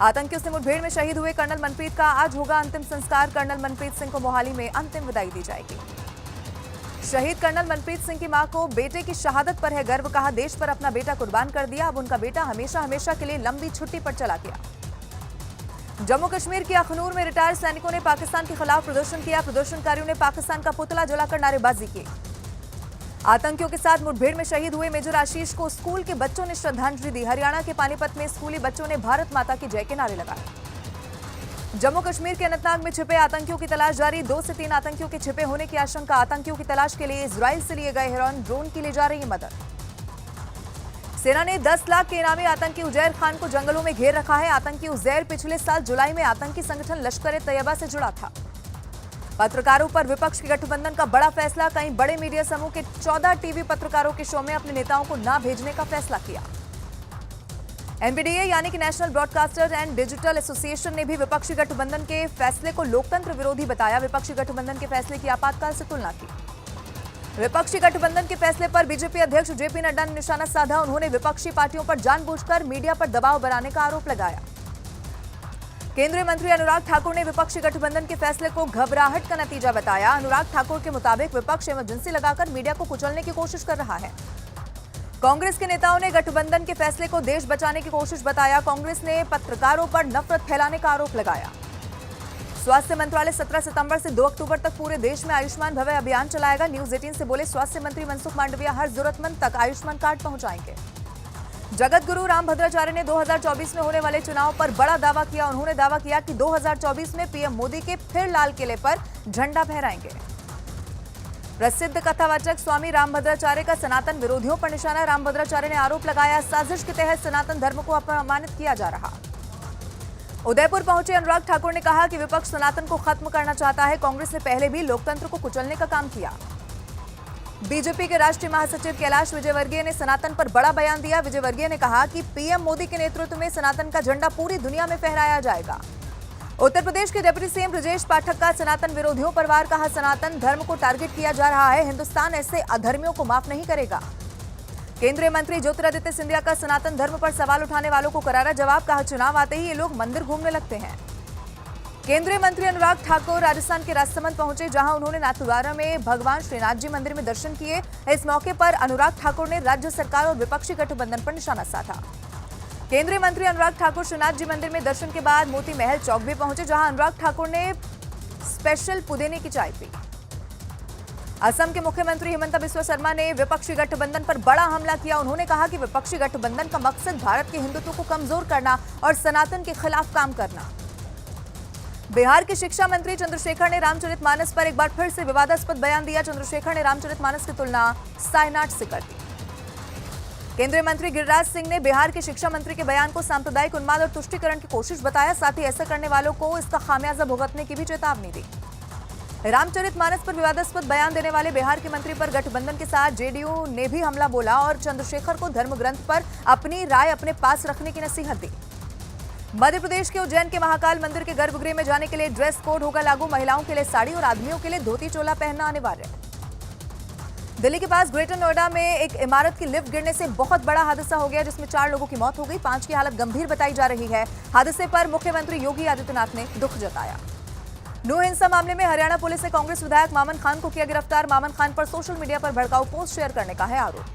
आतंकियों से मुठभेड़ में शहीद हुए कर्नल मनप्रीत का आज होगा अंतिम संस्कार। कर्नल मनप्रीत सिंह को मोहाली में अंतिम विदाई दी जाएगी। शहीद कर्नल मनप्रीत सिंह की मां को बेटे की शहादत पर है गर्व। कहा, देश पर अपना बेटा कुर्बान कर दिया, अब उनका बेटा हमेशा हमेशा के लिए लंबी छुट्टी पर चला गया। जम्मू कश्मीर के अखनूर में रिटायर्ड सैनिकों ने पाकिस्तान के खिलाफ प्रदर्शन किया। प्रदर्शनकारियों ने पाकिस्तान का पुतला जलाकर नारेबाजी की। आतंकियों के साथ मुठभेड़ में शहीद हुए मेजर आशीष को स्कूल के बच्चों ने श्रद्धांजलि दी। हरियाणा के पानीपत में स्कूली बच्चों ने भारत माता की जय के नारे लगाए। जम्मू कश्मीर के अनंतनाग में छिपे आतंकियों की तलाश जारी। 2 से 3 आतंकियों के छिपे होने की आशंका। आतंकियों की तलाश के लिए इजराइल से लिए गए हेरॉन ड्रोन की ले जा रही है मदद। सेना ने 10 लाख के इनामी आतंकी उजैर खान को जंगलों में घेर रखा है। आतंकी उजैर पिछले साल जुलाई में आतंकी संगठन लश्कर-ए-तैयबा से जुड़ा था। पत्रकारों पर विपक्ष के गठबंधन का बड़ा फैसला। कई बड़े मीडिया समूह के 14 टीवी पत्रकारों के शो में अपने नेताओं को न भेजने का फैसला किया। एनबीडीए यानी कि national broadcaster and digital association ने भी विपक्षी गठबंधन के फैसले को लोकतंत्र विरोधी बताया। विपक्षी गठबंधन के फैसले की आपातकाल से तुलना की। विपक्षी गठबंधन के फैसले पर बीजेपी अध्यक्ष जेपी नड्डा ने निशाना साधा। उन्होंने विपक्षी पार्टियों पर जानबूझकर मीडिया पर दबाव बनाने का आरोप लगाया। केंद्रीय मंत्री अनुराग ठाकुर ने विपक्षी गठबंधन के फैसले को घबराहट का नतीजा बताया। अनुराग ठाकुर के मुताबिक विपक्ष इमरजेंसी लगाकर मीडिया को कुचलने की कोशिश कर रहा है। कांग्रेस के नेताओं ने गठबंधन के फैसले को देश बचाने की कोशिश बताया। कांग्रेस ने पत्रकारों पर नफरत फैलाने का आरोप लगाया। स्वास्थ्य मंत्रालय 17 सितंबर से 2 अक्टूबर तक पूरे देश में आयुष्मान भव्य अभियान चलाएगा। न्यूज 18 से बोले स्वास्थ्य मंत्री मनसुख मांडविया हर जरूरतमंद तक आयुष्मान कार्ड पहुंचाएंगे। जगत गुरु रामभद्राचार्य ने 2024 में होने वाले चुनाव पर बड़ा दावा किया। उन्होंने दावा किया कि 2024 में पीएम मोदी के फिर लाल किले पर झंडा फहराएंगे। प्रसिद्ध कथावाचक स्वामी रामभद्राचार्य का सनातन विरोधियों पर निशाना। रामभद्राचार्य ने आरोप लगाया, साजिश के तहत सनातन धर्म को अपमानित किया जा रहा। उदयपुर पहुंचे अनुराग ठाकुर ने कहा कि विपक्ष सनातन को खत्म करना चाहता है। कांग्रेस ने पहले भी लोकतंत्र को कुचलने का काम किया। बीजेपी के राष्ट्रीय महासचिव कैलाश विजयवर्गीय ने सनातन पर बड़ा बयान दिया। विजयवर्गीय ने कहा कि पीएम मोदी के नेतृत्व में सनातन का झंडा पूरी दुनिया में फहराया जाएगा। उत्तर प्रदेश के डिप्टी सीएम ब्रजेश पाठक का सनातन विरोधियों पर वार। कहा, सनातन धर्म को टारगेट किया जा रहा है। हिंदुस्तान ऐसे अधर्मियों को माफ नहीं करेगा। केंद्रीय मंत्री ज्योतिरादित्य सिंधिया का सनातन धर्म पर सवाल उठाने वालों को करारा जवाब, कहा चुनाव आते ही ये लोग मंदिर घूमने लगते हैं। केंद्रीय मंत्री अनुराग ठाकुर राजस्थान के राजसमंद पहुंचे, जहां उन्होंने नाथद्वारा में भगवान श्रीनाथ जी मंदिर में दर्शन किए। इस मौके पर अनुराग ठाकुर ने राज्य सरकार और विपक्षी गठबंधन पर निशाना साधा। केंद्रीय मंत्री अनुराग ठाकुर श्रीनाथ जी मंदिर में दर्शन के बाद मोती महल चौक भी पहुंचे, जहां अनुराग ठाकुर ने स्पेशल पुदीने की चाय पी। असम के मुख्यमंत्री हिमंता बिस्वा शर्मा ने विपक्षी गठबंधन पर बड़ा हमला किया। उन्होंने कहा कि विपक्षी गठबंधन का मकसद भारत के हिंदुत्व को कमजोर करना और सनातन के खिलाफ काम करना। बिहार के शिक्षा मंत्री चंद्रशेखर ने रामचरितमानस पर एक बार फिर से विवादास्पद बयान दिया। चंद्रशेखर ने रामचरितमानस की तुलना सायनाट से कर दी। केंद्रीय मंत्री गिरिराज सिंह ने बिहार के शिक्षा मंत्री के बयान को सांप्रदायिक उन्माद और तुष्टीकरण की कोशिश बताया। साथ ही ऐसा करने वालों को इसका खामियाजा भुगतने की भी चेतावनी दी। रामचरितमानस पर विवादास्पद बयान देने वाले बिहार के मंत्री पर गठबंधन के साथ जेडीयू ने भी हमला बोला और चंद्रशेखर को धर्म ग्रंथ पर अपनी राय अपने पास रखने की नसीहत दी। मध्य प्रदेश के उज्जैन के महाकाल मंदिर के गर्भगृह में जाने के लिए ड्रेस कोड होगा लागू। महिलाओं के लिए साड़ी और आदमियों के लिए धोती चोला पहनना अनिवार्य। दिल्ली के पास ग्रेटर नोएडा में एक इमारत की लिफ्ट गिरने से बहुत बड़ा हादसा हो गया, जिसमें 4 लोगों की मौत हो गई। 5 की हालत गंभीर बताई जा रही है। हादसे पर मुख्यमंत्री योगी आदित्यनाथ ने दुख जताया। नू हिंसा मामले में हरियाणा पुलिस ने कांग्रेस विधायक मामन खान को किया गिरफ्तार। मामन खान पर सोशल मीडिया पर भड़काऊ पोस्ट शेयर करने का है आरोप।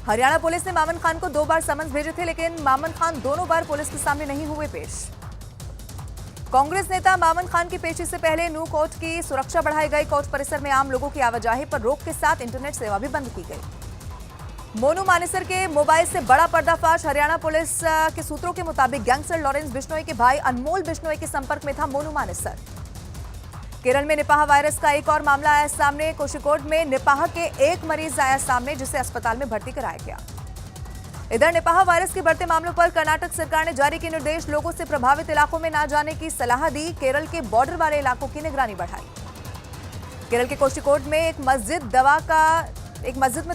हरियाणा पुलिस ने मामन खान को 2 बार समन्स भेजे थे, लेकिन मामन खान दोनों बार पुलिस के सामने नहीं हुए पेश। कांग्रेस नेता मामन खान की पेशी से पहले नू कोर्ट की सुरक्षा बढ़ाई गई। कोर्ट परिसर में आम लोगों की आवाजाही पर रोक के साथ इंटरनेट सेवा भी बंद की गई। मोनू मानेसर के मोबाइल से बड़ा पर्दाफाश। हरियाणा पुलिस के सूत्रों के मुताबिक गैंगस्टर लॉरेंस बिश्नोई के भाई अनमोल बिश्नोई के संपर्क में था मोनू मानेसर। केरल में निपाह वायरस का एक और मामला आया सामने। कोषिकोड में निपाह के एक मरीज आया सामने, जिसे अस्पताल में भर्ती कराया गया। इधर निपाह वायरस के बढ़ते मामलों पर कर्नाटक सरकार ने जारी किए निर्देश। लोगों से प्रभावित इलाकों में न जाने की सलाह दी। केरल के बॉर्डर वाले इलाकों की निगरानी बढ़ाई। केरल के कोषिकोड में एक मस्जिद में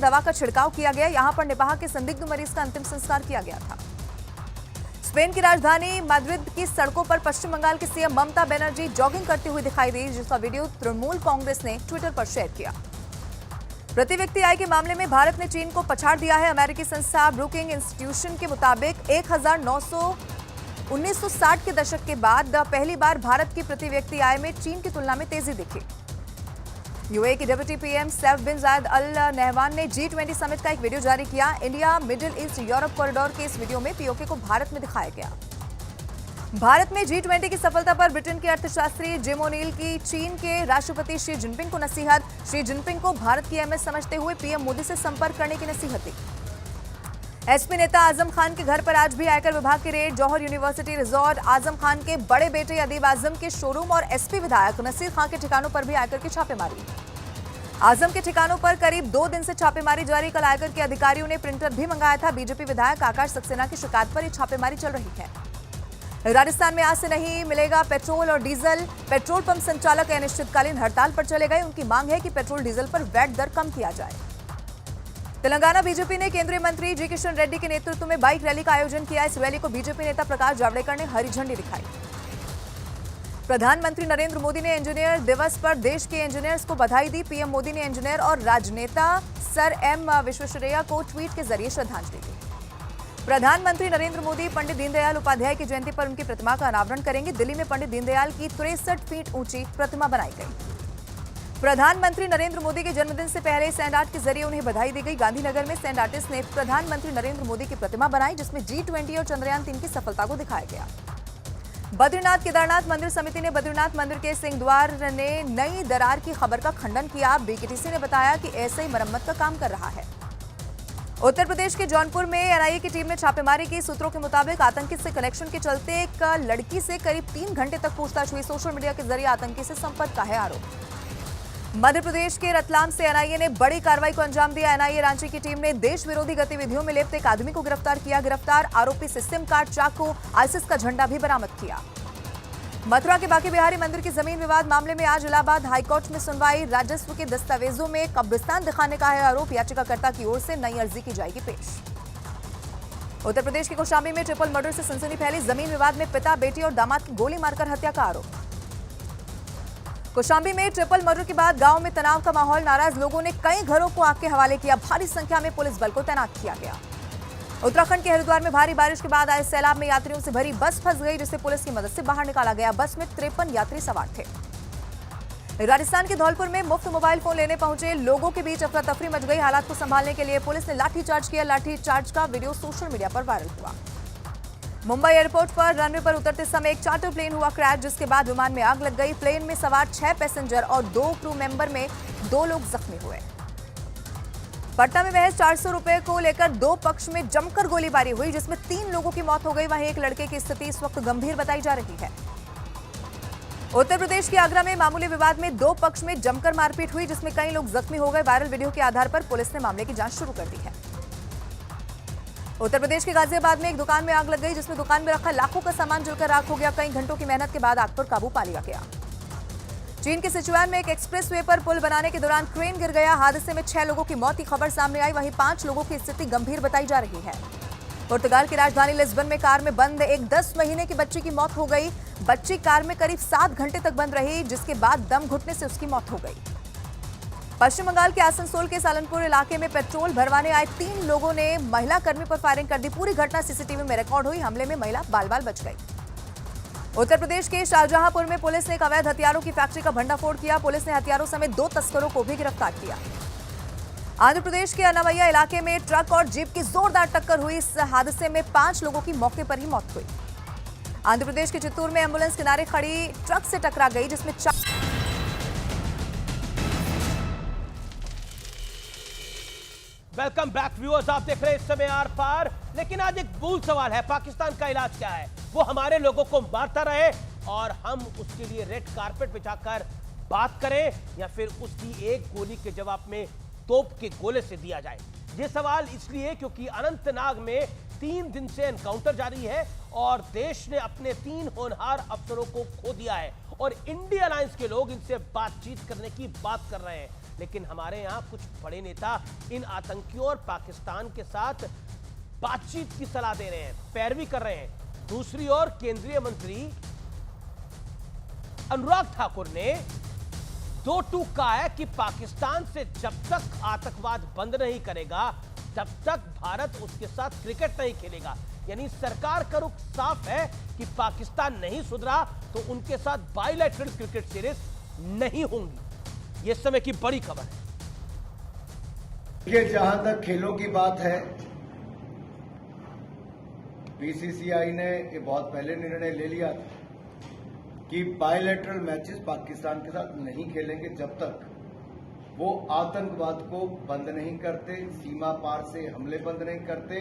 दवा का छिड़काव किया गया। यहां पर निपाह के संदिग्ध मरीज का अंतिम संस्कार किया गया था। स्पेन की राजधानी मैड्रिड की सड़कों पर पश्चिम बंगाल की सीएम ममता बनर्जी जॉगिंग करती हुई दिखाई दी, जिसका वीडियो तृणमूल कांग्रेस ने ट्विटर पर शेयर किया। प्रति व्यक्ति आय के मामले में भारत ने चीन को पछाड़ दिया है। अमेरिकी संस्था ब्रुकिंग इंस्टीट्यूशन के मुताबिक 1960 के दशक के बाद पहली बार भारत की प्रति व्यक्ति आय में चीन की तुलना में तेजी दिखी। यूएई की डिप्टी पीएम सैफ बिन जायद अल नहयान ने G20 समिट का एक वीडियो जारी किया। India middle east Europe corridor के इस वीडियो में पीओके को भारत में दिखाया गया। भारत में G20 की सफलता पर ब्रिटेन के अर्थशास्त्री जिम ओनील की चीन के राष्ट्रपति शी जिनपिंग को नसीहत। शी जिनपिंग को भारत की अहमियत समझते हुए पीएम मोदी से संपर्क करने की नसीहत दी। एसपी नेता आजम खान के घर पर आज भी आयकर विभाग की रेड। जौहर यूनिवर्सिटी रिजॉर्ट, आजम खान के बड़े बेटे अदीब आजम के शोरूम और एसपी विधायक नसीर खान के ठिकानों पर भी आयकर की छापेमारी। आजम के ठिकानों पर करीब 2 दिन से छापेमारी जारी। कल आयकर के अधिकारियों ने प्रिंटर भी मंगाया था। बीजेपी विधायक आकाश सक्सेना की शिकायत पर यह छापेमारी चल रही है। राजस्थान में आज से नहीं मिलेगा पेट्रोल और डीजल। पेट्रोल पंप संचालक अनिश्चितकालीन हड़ताल पर चले गए। उनकी मांग है कि पेट्रोल डीजल पर वैट दर कम किया जाए। तेलंगाना बीजेपी ने केंद्रीय मंत्री जी किशन रेड्डी के नेतृत्व में बाइक रैली का आयोजन किया। इस रैली को बीजेपी नेता प्रकाश जावड़ेकर ने हरी झंडी दिखाई। प्रधानमंत्री नरेंद्र मोदी ने इंजीनियर दिवस पर देश के इंजीनियर्स को बधाई दी। पीएम मोदी ने इंजीनियर और राजनेता सर एम विश्वेश्वरैया को ट्वीट के जरिए श्रद्धांजलि दी। प्रधानमंत्री नरेंद्र मोदी पंडित दीनदयाल उपाध्याय की जयंती पर उनकी प्रतिमा का अनावरण करेंगे। दिल्ली में पंडित दीनदयाल की 63 फीट ऊंची प्रतिमा बनाई गई। प्रधानमंत्री नरेंद्र मोदी के जन्मदिन से पहले सैंड आर्ट के जरिए उन्हें बधाई दी गई। गांधीनगर में सैंड आर्टिस्ट ने प्रधानमंत्री नरेंद्र मोदी की प्रतिमा बनाई, जिसमें G20 और चंद्रयान 3 की सफलता को दिखाया गया। बद्रीनाथ केदारनाथ मंदिर समिति ने बद्रीनाथ मंदिर के सिंह द्वार ने नई दरार की खबर का खंडन किया। बीकेटीसी ने बताया कि ऐसे ही मरम्मत का काम कर रहा है। उत्तर प्रदेश के जौनपुर में एनआईए की टीम ने छापेमारी की। सूत्रों के मुताबिक आतंकी से कनेक्शन के चलते एक लड़की से करीब 3 घंटे तक पूछताछ हुई। सोशल मीडिया के जरिए आतंकी से संपर्क का है आरोप। मध्य प्रदेश के रतलाम से एनआईए ने बड़ी कार्रवाई को अंजाम दिया। एनआईए रांची की टीम ने देश विरोधी गतिविधियों में लिप्त एक आदमी को गिरफ्तार किया। गिरफ्तार आरोपी से सिम कार्ड, चाकू, आईसिस का झंडा भी बरामद किया। मथुरा के बांके बिहारी मंदिर की जमीन विवाद मामले में आज इलाहाबाद हाईकोर्ट में सुनवाई। राजस्व के दस्तावेजों में कब्रिस्तान दिखाने का है आरोप। याचिकाकर्ता की ओर से नई अर्जी की जाएगी पेश। उत्तर प्रदेश के कौशाम्बी में ट्रिपल मर्डर से सनसनी फैली। जमीन विवाद में पिता, बेटी और दामाद की गोली मारकर हत्या का आरोप। कौशांबी में ट्रिपल मर्डर के बाद गांव में तनाव का माहौल, नाराज लोगों ने कई घरों को आग के हवाले किया। भारी संख्या में पुलिस बल को तैनात किया गया। उत्तराखंड के हरिद्वार में भारी बारिश के बाद आए सैलाब में यात्रियों से भरी बस फंस गई, जिसे पुलिस की मदद से बाहर निकाला गया। बस में 53 यात्री सवार थे। राजस्थान के धौलपुर में मुफ्त मोबाइल फोन लेने पहुंचे लोगों के बीच अफरा तफरी मच गई। हालात को संभालने के लिए पुलिस ने लाठीचार्ज किया। लाठीचार्ज का वीडियो सोशल मीडिया पर वायरल हुआ। मुंबई एयरपोर्ट पर रनवे पर उतरते समय एक चार्टर प्लेन हुआ क्रैश, जिसके बाद विमान में आग लग गई। प्लेन में सवार 6 पैसेंजर और 2 क्रू मेंबर में 2 लोग जख्मी हुए। पटना में महज 400 रुपए को लेकर 2 पक्ष में जमकर गोलीबारी हुई, जिसमें 3 लोगों की मौत हो गई। वहीं एक लड़के की स्थिति इस वक्त गंभीर बताई जा रही है। उत्तर प्रदेश के आगरा में मामूली विवाद में 2 पक्ष में जमकर मारपीट हुई, जिसमें कई लोग जख्मी हो गए। वायरल वीडियो के आधार पर पुलिस ने मामले की जांच शुरू कर दी है। उत्तर प्रदेश के गाजियाबाद में एक दुकान में आग लग गई, जिसमें दुकान में रखा लाखों का सामान जलकर राख हो गया। कई घंटों की मेहनत के बाद आग पर काबू पा लिया गया। चीन के सिचुआन में एक एक्सप्रेस वे पर पुल बनाने के दौरान क्रेन गिर गया। हादसे में 6 लोगों की मौत की खबर सामने आई। वहीं 5 लोगों की स्थिति गंभीर बताई जा रही है। पुर्तगाल की राजधानी लिस्बन में कार में बंद एक 10 महीने की बच्ची की मौत हो गई। बच्ची कार में करीब 7 घंटे तक बंद रही, जिसके बाद दम घुटने से उसकी मौत हो गई। पश्चिम बंगाल के आसनसोल के सालनपुर इलाके में पेट्रोल भरवाने आए 3 लोगों ने महिला कर्मी पर फायरिंग कर दी। पूरी घटना सीसीटीवी में रिकॉर्ड हुई। हमले में महिला बाल-बाल बच गई। उत्तर प्रदेश के शाहजहांपुर में पुलिस ने एक अवैध हथियारों की फैक्ट्री का भंडाफोड़ किया। पुलिस ने हथियारों समेत 2 तस्करों को भी गिरफ्तार किया। आंध्र प्रदेश के अनावैया इलाके में ट्रक और जीप की जोरदार टक्कर हुई। इस हादसे में 5 लोगों की मौके पर ही मौत हुई। आंध्र प्रदेश के चित्तूर में एम्बुलेंस किनारे खड़ी ट्रक से टकरा गई, जिसमें 4 वेलकम बैक व्यूअर्स, आप देख रहे हैं इस समय आर पार। लेकिन आज एक मूल सवाल है, पाकिस्तान का इलाज क्या है? वो हमारे लोगों को मारता रहे और हम उसके लिए रेड कारपेट बिछाकर बात करें, या फिर उसकी एक गोली के जवाब में तोप के गोले से दिया जाए? ये सवाल इसलिए क्योंकि अनंतनाग में 3 दिन से एनकाउंटर जारी है और देश ने अपने 3 होनहार अफसरों को खो दिया है और इंडिया अलायंस के लोग इनसे बातचीत करने की बात कर रहे हैं। लेकिन हमारे यहां कुछ बड़े नेता इन आतंकियों और पाकिस्तान के साथ बातचीत की सलाह दे रहे हैं, पैरवी कर रहे हैं। दूसरी ओर केंद्रीय मंत्री अनुराग ठाकुर ने 2 टूक कहा है कि पाकिस्तान से जब तक आतंकवाद बंद नहीं करेगा तब तक भारत उसके साथ क्रिकेट नहीं खेलेगा। यानी सरकार का रुख साफ है कि पाकिस्तान नहीं सुधरा तो उनके साथ बायलैटरल क्रिकेट सीरीज नहीं होंगी। ये समय की बड़ी खबर है। ये जहां तक खेलों की बात है, बीसीसीआई ने ये बहुत पहले निर्णय ले लिया था कि बायलैटरल मैचेस पाकिस्तान के साथ नहीं खेलेंगे जब तक वो आतंकवाद को बंद नहीं करते, सीमा पार से हमले बंद नहीं करते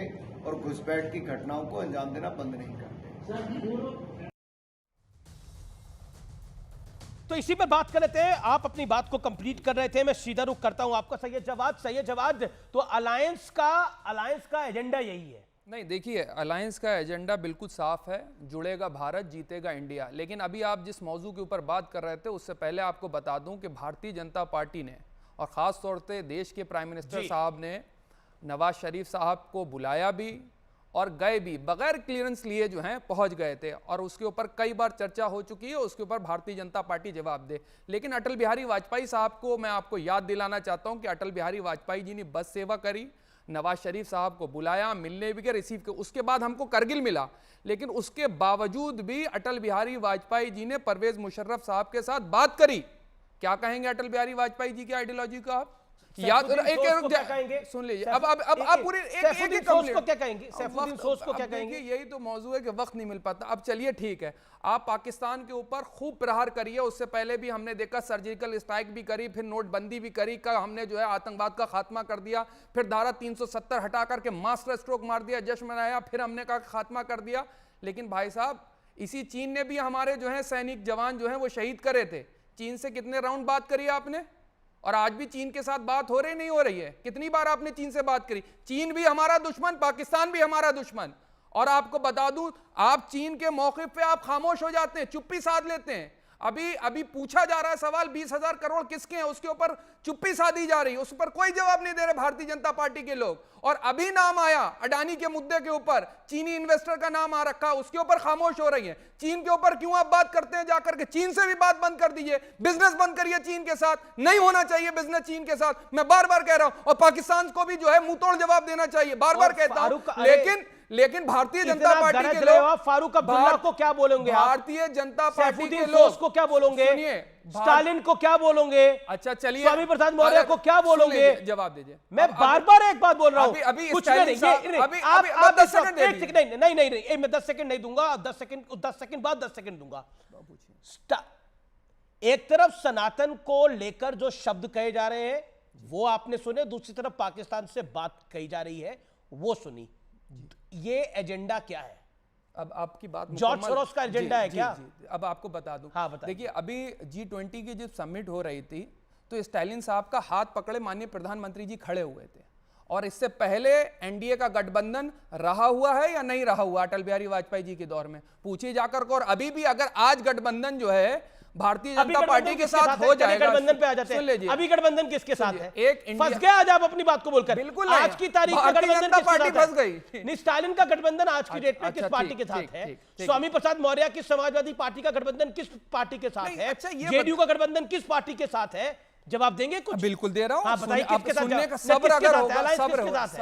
और घुसपैठ की घटनाओं को अंजाम देना बंद नहीं करते। तो इसी पे बात कर लेते हैं। आप अपनी बात को कंप्लीट कर रहे थे, मैं सीधा रुख करता हूं आपका सैयद जवाद। तो अलायंस का एजेंडा यही है? नहीं, देखिए, अलायंस का एजेंडा बिल्कुल साफ है, जुड़ेगा भारत, जीतेगा इंडिया। लेकिन अभी आप जिस मौजू के ऊपर बात कर रहे थे उससे पहले आपको बता दूं कि भारतीय जनता पार्टी ने और ख़ास तौर से देश के प्राइम मिनिस्टर साहब ने नवाज शरीफ साहब को बुलाया भी और गए भी, बगैर क्लियरेंस लिए जो हैं पहुंच गए थे और उसके ऊपर कई बार चर्चा हो चुकी है, उसके ऊपर भारतीय जनता पार्टी जवाब दे। लेकिन अटल बिहारी वाजपेयी साहब को मैं आपको याद दिलाना चाहता हूं कि अटल बिहारी वाजपेयी जी ने बस सेवा करी, नवाज शरीफ साहब को बुलाया, मिलने भी गए, रिसीव किया, उसके बाद हमको करगिल मिला। लेकिन उसके बावजूद भी अटल बिहारी वाजपेयी जी ने परवेज मुशर्रफ साहब के साथ बात करी। क्या कहेंगे अटल बिहारी वाजपेयी जी की आइडियोलॉजी का आप? याद सुन लीजिए। अब पूरे एक को क्या कहेंगे? सैफुद्दीन सोज को क्या कहेंगे? यही तो मौजू है कि वक्त नहीं मिल पाता। अब चलिए ठीक है, आप पाकिस्तान के ऊपर खूब प्रहार करिए। उससे पहले भी हमने देखा सर्जिकल स्ट्राइक भी करी, फिर नोटबंदी भी करी, का हमने जो है आतंकवाद का खात्मा कर दिया, फिर धारा 370 हटा करके मास्टर स्ट्रोक मार दिया, जश्न मनाया, फिर हमने का खात्मा कर दिया। लेकिन भाई साहब, इसी चीन ने भी हमारे जो है सैनिक जवान जो है वो शहीद करे थे। चीन से कितने राउंड बात करी आपने? और आज भी चीन के साथ बात हो रही नहीं हो रही है? कितनी बार आपने चीन से बात करी? चीन भी हमारा दुश्मन, पाकिस्तान भी हमारा दुश्मन। और आपको बता दूं, आप चीन के मौके पे आप खामोश हो जाते हैं, चुप्पी साध लेते हैं। अभी पूछा जा रहा है सवाल 20,000 करोड़ किसके हैं, उसके ऊपर चुप्पी साधी जा रही है, उस पर कोई जवाब नहीं दे रहे भारतीय जनता पार्टी के लोग। और अभी नाम आया अडानी के मुद्दे के ऊपर, चीनी इन्वेस्टर का नाम आ रखा, उसके ऊपर खामोश हो रही है। चीन के ऊपर क्यों आप बात करते हैं जाकर के? चीन से भी बात बंद कर दीजिए, बिजनेस बंद करिए चीन के साथ, नहीं होना चाहिए बिजनेस चीन के साथ, मैं बार बार कह रहा हूं। और पाकिस्तान को भी जो है मुंह तोड़ जवाब देना चाहिए, बार बार कहता हूं। लेकिन भारतीय जनता पार्टी के लोग, फारूक अब्दुल्ला को क्या बोलोगे? भारतीय जनता पार्टी के लोग को क्या बोलोगे? स्टालिन को क्या बोलोगे? अच्छा चलिए, स्वामी प्रसाद मौर्य को क्या बोलोगे? जवाब दीजिए। मैं बार बार एक बात बोल रहा हूं, अभी कुछ नहीं, आप 10 सेकंड नहीं, मैं 10 सेकंड नहीं दूंगा, 10 सेकंड बाद 10 सेकंड दूंगा। एक तरफ सनातन को लेकर जो शब्द कहे जा रहे हैं वो आपने सुने, दूसरी तरफ पाकिस्तान से बात कही जा रही है वो सुनी। ये एजेंडा क्या है? अब आपकी बात जॉर्ज सोरोस का एजेंडा है क्या? अब आपको बता दूं, हाँ बताइए। देखिए अभी G20 की जब समिट हो रही थी तो स्टालिन साहब का हाथ पकड़े माननीय प्रधानमंत्री जी खड़े हुए थे, और इससे पहले एनडीए का गठबंधन रहा हुआ है या नहीं रहा हुआ अटल बिहारी वाजपेयी जी के दौर में, पूछिए जाकर को। और अभी भी अगर आज गठबंधन जो है भारतीय जनता पार्टी के साथ हो जाएगा, गठबंधन पे आ जाते हैं। अभी गठबंधन किसके साथ है? फंस गए आज आप अपनी बात को बोलकर। बिल्कुल आज की तारीख में गठबंधन पार्टी फंस गई नहीं, स्टालिन का गठबंधन आज की डेट में किस पार्टी के साथ है? स्वामी प्रसाद मौर्य की समाजवादी पार्टी का गठबंधन किस पार्टी के साथ है? जेडीयू का गठबंधन किस पार्टी के साथ है? जवाब देंगे कुछ? बिल्कुल दे रहा हूं। हाँ, बताइए किसके साथ? सुनने का सब्र अगर होगा,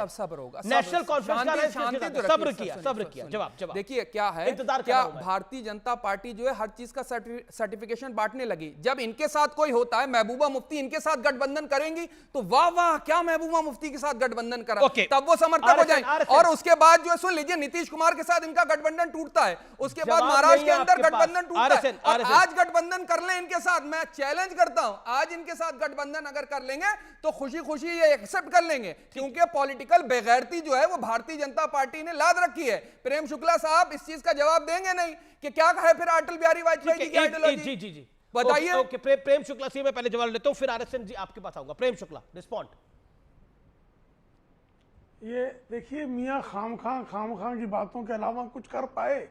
सब्र होगा, नेशनल कॉन्फ्रेंस शांति, सब्र किया। जवाब देखिए क्या है, क्या भारतीय जनता पार्टी जो है हर चीज का सर्टिफिकेशन बांटने लगी। जब इनके साथ कोई होता है, महबूबा मुफ्ती इनके साथ गठबंधन करेंगी तो वाह वाह क्या महबूबा मुफ्ती के साथ गठबंधन करा, तब वो समर्थक हो जाएंगे। और उसके बाद जो है सुन लीजिए नीतीश कुमार के साथ इनका गठबंधन टूटता है, उसके बाद महाराष्ट्र के अंदर गठबंधन टूटता है, और आज गठबंधन कर ले इनके साथ। मैं चैलेंज करता हूं, आज इनके साथ गठबंधन अगर कर लेंगे तो खुशी खुशी ये एक्सेप्ट कर लेंगे, क्योंकि पॉलिटिकल बेगैरती जो है वो भारतीय जनता पार्टी ने लाद रखी है। प्रेम शुक्ला साहब इस चीज का जवाब देंगे नहीं कि क्या है फिर अटल बिहारी वाजपेयी जी की आइडियोलॉजी? जी बताइए। ओके, प्रेम शुक्ला से मैं पहले जवाब लेता हूं, फिर आरएसएन जी आपके पास आऊंगा। प्रेम शुक्ला रिस्पॉन्ड। ये देखिए, मियां खामखा की बातों के अलावा कुछ कर पाए?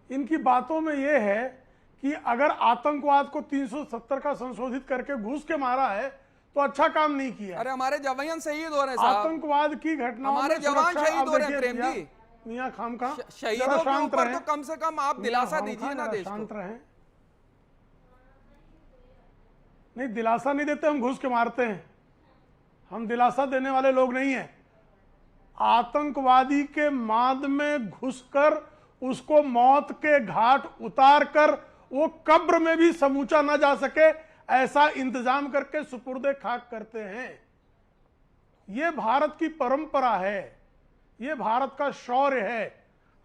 इनकी बातों में ये है कि अगर आतंकवाद को 370 का संशोधित करके घुस के मारा है तो अच्छा काम नहीं किया। अरे हमारे जवान शहीद हो रहे हैं साहब, आतंकवाद की घटनाओं हमारे जवान शहीद हो रहे हैं। प्रेम जी, मियां खामखा शहीदों के ऊपर तो कम से कम आप दिलासा दीजिए ना देश को। शांत रहें। नहीं, दिलासा नहीं देते, हम घुस के मारते हैं। हम दिलासा देने वाले लोग नहीं हैं। आतंकवादी के माद में घुसकर उसको मौत के घाट उतार कर वो कब्र में भी समूचा ना जा सके ऐसा इंतजाम करके सुपुर्दे खाक करते हैं। ये भारत की परंपरा है, ये भारत का शौर्य है।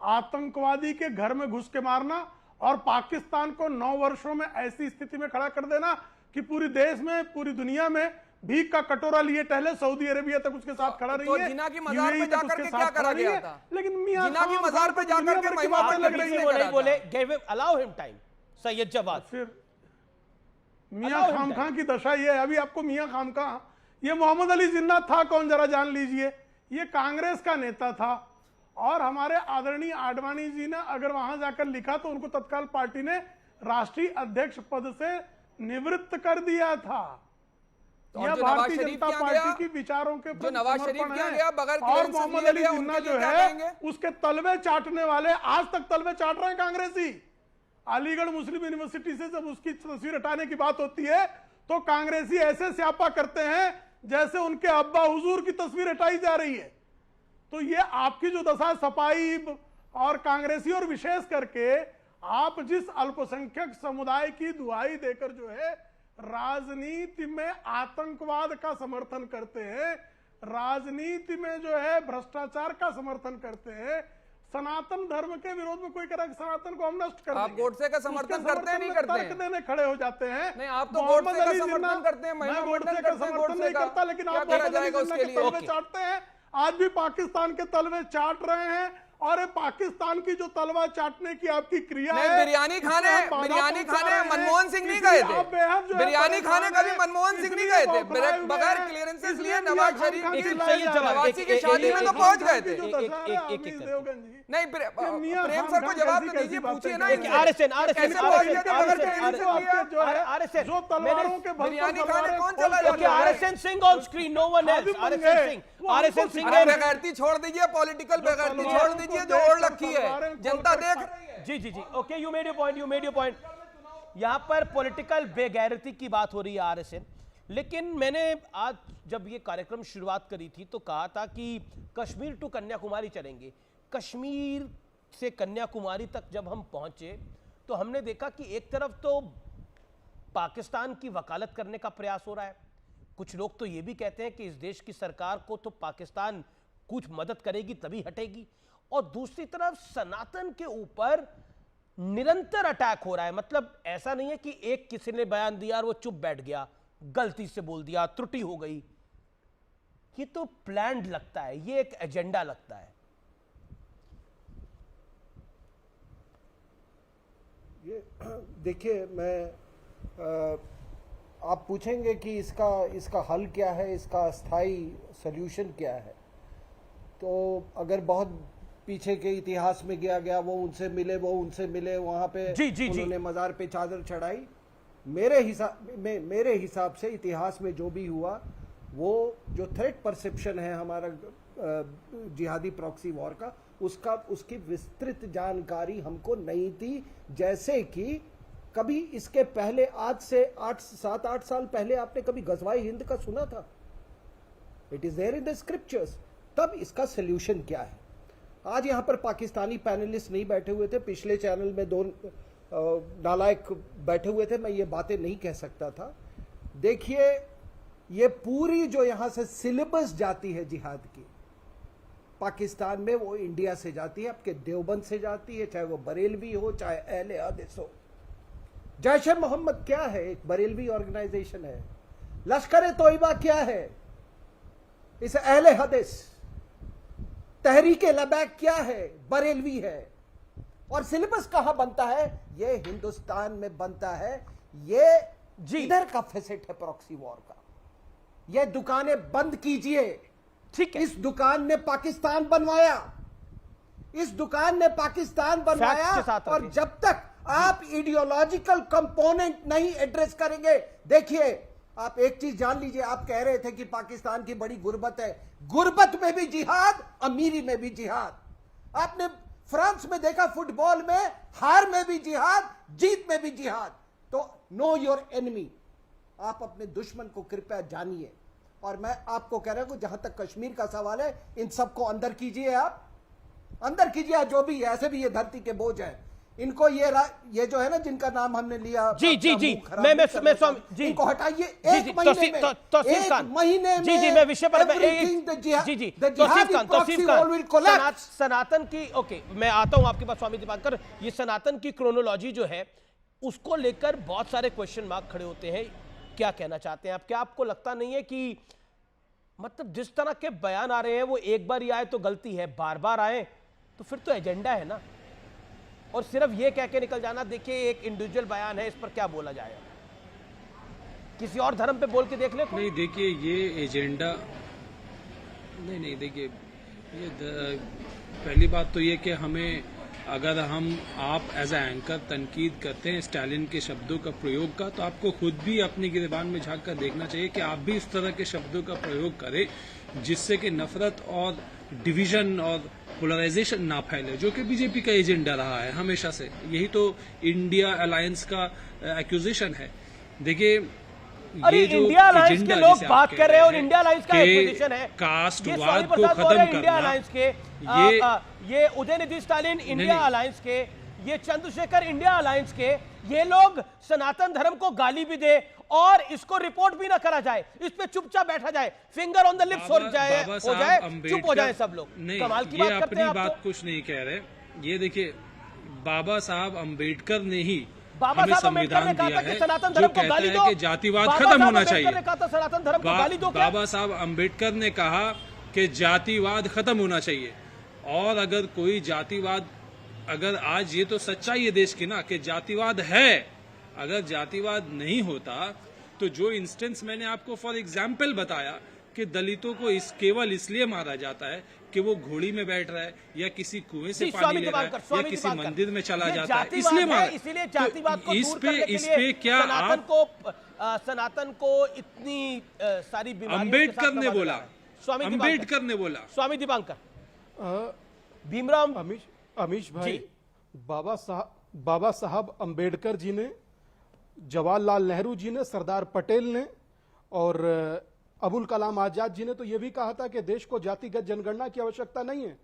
आतंकवादी के घर में घुस के मारना और पाकिस्तान को 9 वर्षों में ऐसी स्थिति में खड़ा कर देना कि पूरी देश में, पूरी दुनिया में भीख का कटोरा लिए टहले, सौदी अरेबिया तक उसके साथ खड़ा रही है। जिना की मजार पे जाकर के क्या करा गया था? लेकिन मियां जिना की मजार पे जाकर के महिमा पे लग रही है, वो नहीं बोले, give him, allow him time. Syed Jawad. फिर मियां खामखा की दशा ये है। अभी आपको मियां खामखा, ये मोहम्मद अली जिन्ना था कौन जरा जान लीजिए। ये कांग्रेस का नेता था, और हमारे आदरणीय आडवाणी जी ने अगर वहां जाकर लिखा तो उनको तत्काल पार्टी ने राष्ट्रीय अध्यक्ष पद से निवृत्त कर दिया था। यह भारतीय जनता पार्टी की विचारों के जो नवाज शरीफ किया गया बगैर और मोहम्मद अली जिन्ना जो है उसके तलवे चाटने वाले आज तक तलवे चाट रहे हैं कांग्रेसी। अलीगढ़ मुस्लिम यूनिवर्सिटी से जब उसकी तस्वीर हटाने की बात होती है तो कांग्रेसी ऐसे स्यापा करते हैं जैसे उनके अब्बा हुजूर की तस्वीर हटाई जा रही है। तो ये आपकी जो दशा सपाई और कांग्रेसी, और विशेष करके आप जिस अल्पसंख्यक समुदाय की दुहाई देकर जो है राजनीति में आतंकवाद का समर्थन करते हैं, राजनीति में जो है भ्रष्टाचार का समर्थन करते हैं, सनातन धर्म के विरोध में कोई कह रहा है सनातन को हम नष्ट कर देंगे, आप गोडसे का समर्थन करते हैं नहीं करते हैं? देने खड़े हो जाते हैं। नहीं, आप तो गोडसे का समर्थन करते हैं, मैं गोडसे का समर्थन नहीं करता, लेकिन आप मोहम्मद अली जिन्ना के तलवे चाटते हैं। आज भी पाकिस्तान के तलवे चाट रहे हैं और ये पाकिस्तान की जो तलवार चाटने की आपकी क्रिया नहीं, है, बिरयानी खाने मनमोहन सिंह नहीं गए थे। बिरयानी खाने कभी मनमोहन सिंह नहीं गए थे। बगैर क्लियरेंसेस लिए नवाज शरीफ नवाजी की शादी में तो पहुंच गए थे। नहीं, प्रेम सर को जवाब तो दीजिए, पूछिए ना। जो तलवारों के बिरयानी खाने कौन चला जाता है? RSN Singh on screen, no one else. RSN Singh बेगैरती छोड़ दीजिए, पॉलिटिकल बेगैरती छोड़ दीजिए जो ओढ़ रखी है, जनता देख। जी okay, you made your point. यहां पर पॉलिटिकल बेगैरती की बात हो रही है आरएसएन, लेकिन मैंने आज जब ये कार्यक्रम शुरुआत करी थी तो कहा था कि कश्मीर टू कन्याकुमारी चलेंगे। कश्मीर से कन्याकुमारी तक जब हम पहुंचे तो हमने देखा कि एक तरफ तो पाकिस्तान की वकालत करने का प्रयास हो रहा है, कुछ लोग तो ये भी कहते हैं कि इस देश की सरकार को तो पाकिस्तान कुछ मदद करेगी तभी हटेगी, और दूसरी तरफ सनातन के ऊपर निरंतर अटैक हो रहा है। मतलब ऐसा नहीं है कि एक किसी ने बयान दिया और वो चुप बैठ गया, गलती से बोल दिया, त्रुटि हो गई। ये तो प्लान्ड लगता है, ये एक एजेंडा लगता है। ये देखिए, आप पूछेंगे कि इसका हल क्या है, इसका स्थायी सल्यूशन क्या है, तो अगर बहुत पीछे के इतिहास में गया वो उनसे मिले वहां पे उन्होंने मजार पे चादर चढ़ाई। मेरे हिसाब से इतिहास में जो भी हुआ, वो जो थ्रेट परसेप्शन है हमारा जिहादी प्रॉक्सी वॉर का, उसकी विस्तृत जानकारी हमको नहीं थी। जैसे कि कभी इसके पहले, आज से 7-8 साल पहले आपने कभी गज़वाए हिंद का सुना था? It is there in the scriptures. तब इसका सोल्यूशन क्या है? आज यहां पर पाकिस्तानी पैनलिस्ट नहीं बैठे हुए थे, पिछले चैनल में 2 नालायक बैठे हुए थे, मैं ये बातें नहीं कह सकता था। देखिए, ये पूरी जो यहां से सिलेबस जाती है जिहाद की पाकिस्तान में, वो इंडिया से जाती है, आपके देवबंद से जाती है, चाहे वो बरेलवी हो, चाहे अहले हदीस हो। जैश ए मोहम्मद क्या है? एक बरेलवी ऑर्गेनाइजेशन है। लश्कर तोयबा क्या है? इस अहले हदीस। तहरीक लबैक क्या है? बरेलवी है। और सिलेबस कहां बनता है? ये हिंदुस्तान में बनता है। ये इधर का फेसेट है प्रॉक्सी वॉर का। ये दुकानें बंद कीजिए। ठीक है, इस दुकान ने पाकिस्तान बनवाया, इस दुकान ने पाकिस्तान बनवाया, और जब तक आप आइडियोलॉजिकल कंपोनेंट नहीं एड्रेस करेंगे, देखिए, आप एक चीज जान लीजिए, आप कह रहे थे कि पाकिस्तान की बड़ी गुर्बत है। गुर्बत में भी जिहाद, अमीरी में भी जिहाद। आपने फ्रांस में देखा, फुटबॉल में हार में भी जिहाद, जीत में भी जिहाद। तो नो योर एनिमी, आप अपने दुश्मन को कृपया जानिए। और मैं आपको कह रहा हूं, जहां तक कश्मीर का सवाल है, इन सबको अंदर कीजिए, आप अंदर कीजिए। जो भी है, ऐसे भी ये धरती के बोझ है, इनको ये जो है ना, जिनका नाम हमने लिया, जी मैं स्वामी जी, इनको हटाइए। एक महीने में मैं विषय पर सनातन की, ओके, मैं आता हूं आपके पास स्वामी दीपांकर। ये सनातन की क्रोनोलॉजी जो है, उसको लेकर बहुत सारे क्वेश्चन मार्क खड़े होते हैं। क्या कहना चाहते हैं आप? क्या आपको लगता नहीं है कि मतलब जिस तरह के बयान आ रहे हैं, वो एक बार ही आए तो गलती है, बार बार आए तो फिर तो एजेंडा है ना? और सिर्फ ये कह के निकल जाना, देखिए एक इंडिविजुअल बयान है, इस पर क्या बोला जाएगा? किसी और धर्म पे बोल के देख ले। नहीं, देखिए, ये एजेंडा नहीं, देखिए, ये पहली बात तो ये कि हमें, अगर आप एज ए एंकर तनकीद करते हैं स्टालिन के शब्दों का प्रयोग का, तो आपको खुद भी अपनी गिरबान में झांक कर देखना चाहिए कि आप भी इस तरह के शब्दों का प्रयोग करें जिससे कि नफरत और डिवीजन और पोलराइजेशन ना फैले, जो कि बीजेपी का एजेंडा रहा है हमेशा से। यही तो इंडिया अलायंस का एक्यूजेशन है। देखिए, ये जो इंडिया अलायंस के लोग बात कर रहे हैं, और इंडिया अलायंस का एक्विजिशन है, कास्टवाद को खत्म इंडिया अलायंस के, ये उदयनिधि स्टालिन इंडिया अलायंस के, ये चंद्रशेखर इंडिया अलायंस के, ये लोग सनातन धर्म को गाली भी दे और इसको रिपोर्ट भी ना करा जाए, इस पे चुपचाप बैठा जाए, फिंगर ऑन द लिप्स हो जाए, चुप हो जाए सब लोग। कमाल की बात करते हैं। अपनी बात कुछ नहीं कह रहे। ये देखिए, बाबा साहब अम्बेडकर ने ही बाबा साहब अम्बेडकर ने कहा था कि सनातन धर्म को गाली दो, कि जातिवाद खत्म होना चाहिए। सनातन धर्म को गाली दो। बाबा साहब अम्बेडकर ने कहा कि जातिवाद खत्म होना चाहिए, और अगर कोई जातिवाद, अगर आज ये तो सच्चाई है देश की ना कि जातिवाद है, अगर जातिवाद नहीं होता तो जो इंस्टेंस मैंने आपको फॉर एग्जाम्पल बताया कि दलितों को केवल इसलिए मारा जाता है कि वो घोड़ी में बैठ रहा है या किसी कुएं से पानी ले रहा है या किसी मंदिर में चला जाता है, इसलिए मारा। इसीलिए जातिवाद को दूर करने के इस पे क्या सनातन को इतनी सारी बीमारियों अम्बेडकर ने बोला, स्वामी अम्बेडकर ने बोला, स्वामी दीपांकर, भीमराव अमीश भाई, बाबा साहब अम्बेडकर जी ने, जवाहरलाल नेहरू जी ने, सरदार पटेल ने और अबुल कलाम आजाद जी ने तो यह भी कहा था कि देश को जातिगत जनगणना की आवश्यकता नहीं है।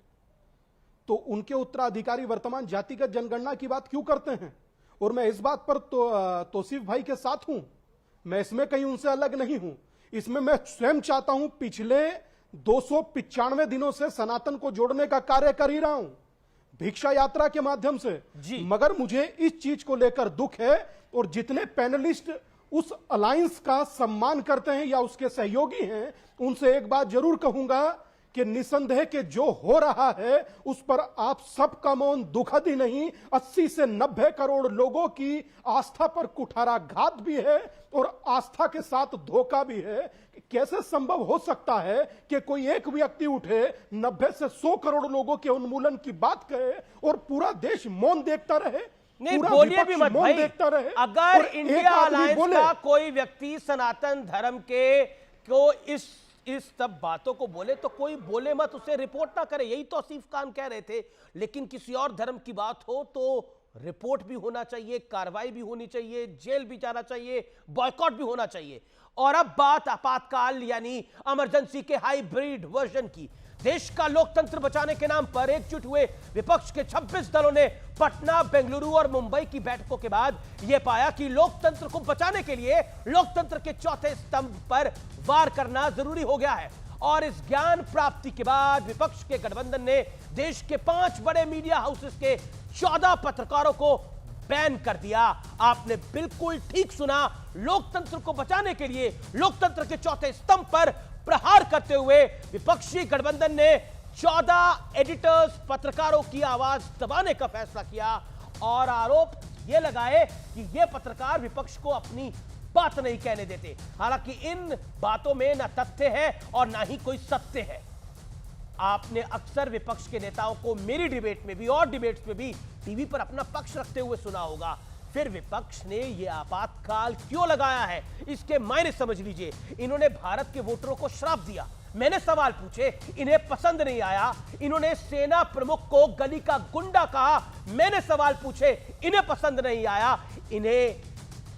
तो उनके उत्तराधिकारी वर्तमान जातिगत जनगणना की बात क्यों करते हैं? और मैं इस बात पर तौसीफ भाई के साथ हूं, मैं इसमें कहीं उनसे अलग नहीं हूं। इसमें मैं स्वयं चाहता हूं, पिछले 295 दिनों से सनातन को जोड़ने का कार्य कर ही रहा हूं, भिक्षा यात्रा के माध्यम से। मगर मुझे इस चीज को लेकर दुख है, और जितने पैनलिस्ट उस अलायंस का सम्मान करते हैं या उसके सहयोगी हैं, उनसे एक बात जरूर कहूंगा कि निसंदेह के जो हो रहा है उस पर आप सबका मौन दुखद ही नहीं, 80 से 90 करोड़ लोगों की आस्था पर कुठाराघात भी है और आस्था के साथ धोखा भी है। कैसे संभव हो सकता है कि कोई एक व्यक्ति उठे 90 से 100 करोड़ लोगों के उन्मूलन की बात कहे और पूरा देश मौन देखता रहे? नहीं, बोलिए भी मत भाई। अगर इंडिया अलायंस का कोई व्यक्ति सनातन धर्म को इस सब बातों को बोले तो कोई बोले मत, उसे रिपोर्ट ना करे, यही तो आसिफ खान कह रहे थे। लेकिन किसी और धर्म की बात हो तो रिपोर्ट भी होना चाहिए, कार्रवाई भी होनी चाहिए, जेल भी जाना चाहिए, बॉयकॉट भी होना चाहिए। और अब बात आपातकाल यानी इमरजेंसी के हाइब्रिड वर्जन की। देश का लोकतंत्र बचाने के नाम पर एकजुट हुए विपक्ष के 26 दलों ने पटना, बेंगलुरु और मुंबई की बैठकों के बाद यह पाया कि लोकतंत्र को बचाने के लिए लोकतंत्र के चौथे स्तंभ पर वार करना जरूरी हो गया है। और इस ज्ञान प्राप्ति के बाद विपक्ष के गठबंधन ने देश के 5 बड़े मीडिया हाउसेस के 14 पत्रकारों को बैन कर दिया। आपने बिल्कुल ठीक सुना, लोकतंत्र को बचाने के लिए लोकतंत्र के चौथे स्तंभ पर प्रहार करते हुए विपक्षी गठबंधन ने 14 एडिटर्स, पत्रकारों की आवाज दबाने का फैसला किया और आरोप यह लगाए कि ये पत्रकार विपक्ष को अपनी बात नहीं कहने देते। हालांकि इन बातों में ना तथ्य है और ना ही कोई सत्य है। आपने अक्सर विपक्ष के नेताओं को मेरी डिबेट में भी और डिबेट्स में भी टीवी पर अपना पक्ष रखते हुए सुना होगा। फिर विपक्ष ने यह आपातकाल क्यों लगाया है, इसके मायने समझ लीजिए। इन्होंने भारत के वोटरों को श्राप दिया, मैंने सवाल पूछे, इन्हें पसंद नहीं आया। इन्होंने सेना प्रमुख को गली का गुंडा कहा, मैंने सवाल पूछे, इन्हें पसंद नहीं आया।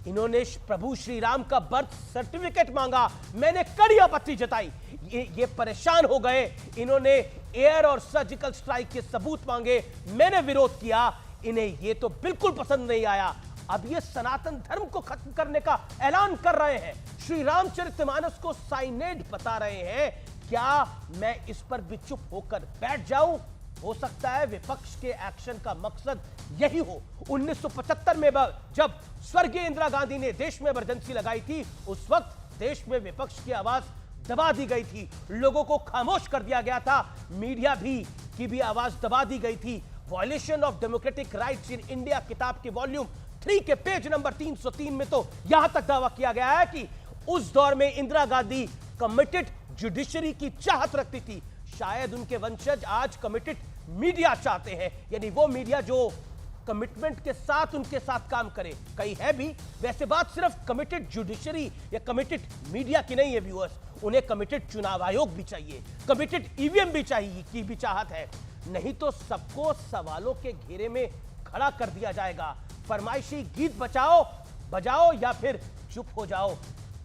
इन्होंने प्रभु श्री राम का बर्थ सर्टिफिकेट मांगा, मैंने कड़ी आपत्ति जताई। ये परेशान हो गए। इन्होंने एयर और सर्जिकल स्ट्राइक के सबूत मांगे, मैंने विरोध किया। इन्हें ये तो बिल्कुल पसंद नहीं आया। अब ये सनातन धर्म को खत्म करने का ऐलान कर रहे हैं, श्री रामचरितमानस को साइनेड बता रहे हैं। क्या मैं इस पर भी चुप होकर बैठ जाऊं? हो सकता है विपक्ष के एक्शन का मकसद यही हो। 1975 में जब स्वर्गीय इंदिरा गांधी ने देश में इमरजेंसी लगाई थी, उस वक्त देश में विपक्ष की आवाज दबा दी गई थी, लोगों को खामोश कर दिया गया था, मीडिया की भी आवाज दबा दी गई थी। Violation of democratic rights in India किताब के वॉल्यूम 3 के पेज नंबर 303 में तो यहां तक दावा किया गया है कि उस दौर में इंदिरा गांधी कमिटेड जुडिशरी की चाहत रखती थी। शायद उनके वंशज आज कमिटेड मीडिया चाहते हैं, यानी वो मीडिया जो कमिटमेंट के साथ उनके साथ काम करे। कई है भी, वैसे बात सिर्फ कमिटेड जुडिशरी या कमिटेड मीडिया की नहीं है व्यूअर्स, उन्हें कमिटेड चुनाव आयोग भी चाहिए, कमिटेड ईवीएम भी चाहिए की भी चाहत है। नहीं तो सबको सवालों के घेरे में खड़ा कर दिया जाएगा। फरमाइशी गीत बजाओ या फिर चुप हो जाओ।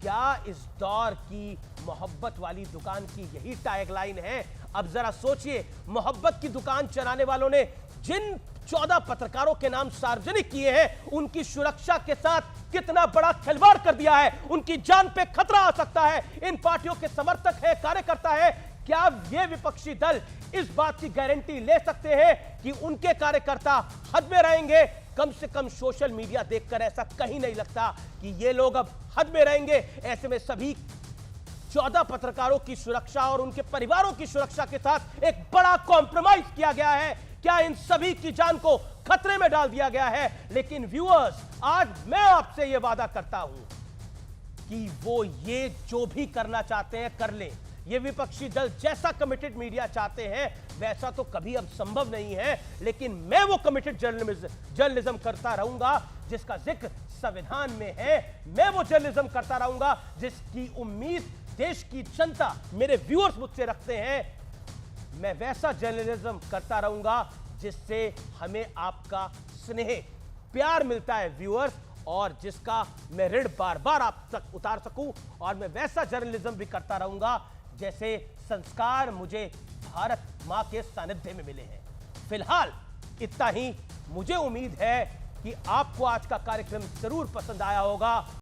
क्या इस दौर की मोहब्बत वाली दुकान की यही टैगलाइन है? अब जरा सोचिए, मोहब्बत की दुकान चलाने वालों ने जिन 14 पत्रकारों के नाम सार्वजनिक किए हैं, उनकी सुरक्षा के साथ कितना बड़ा खिलवाड़ कर दिया है। उनकी जान पे खतरा आ सकता है। इन पार्टियों के समर्थक है, कार्यकर्ता है। क्या ये विपक्षी दल इस बात की गारंटी ले सकते हैं कि उनके कार्यकर्ता हद में रहेंगे? कम से कम सोशल मीडिया देखकर ऐसा कहीं नहीं लगता कि ये लोग अब हद में रहेंगे। ऐसे में सभी 14 पत्रकारों की सुरक्षा और उनके परिवारों की सुरक्षा के साथ एक बड़ा कॉम्प्रोमाइज किया गया है। क्या इन सभी की जान को खतरे में डाल दिया गया है? लेकिन व्यूअर्स, आज मैं आपसे यह वादा करता हूं कि वो ये जो भी करना चाहते हैं कर लें। ये विपक्षी दल जैसा कमिटेड मीडिया चाहते हैं वैसा तो कभी अब संभव नहीं है, लेकिन मैं वो कमिटेड जर्नलिज्म करता रहूंगा जिसका जिक्र संविधान में है। मैं वो जर्नलिज्म करता रहूंगा जिसकी उम्मीद देश की जनता, मेरे व्यूअर्स मुझसे रखते हैं। मैं वैसा जर्नलिज्म करता रहूंगा जिससे हमें आपका स्नेह, प्यार मिलता है व्यूअर्स, और जिसका मैं ऋण बार बार आप तक उतार सकूं। और मैं वैसा जर्नलिज्म भी करता रहूंगा जैसे संस्कार मुझे भारत मां के सानिध्य में मिले हैं। फिलहाल इतना ही। मुझे उम्मीद है कि आपको आज का कार्यक्रम जरूर पसंद आया होगा।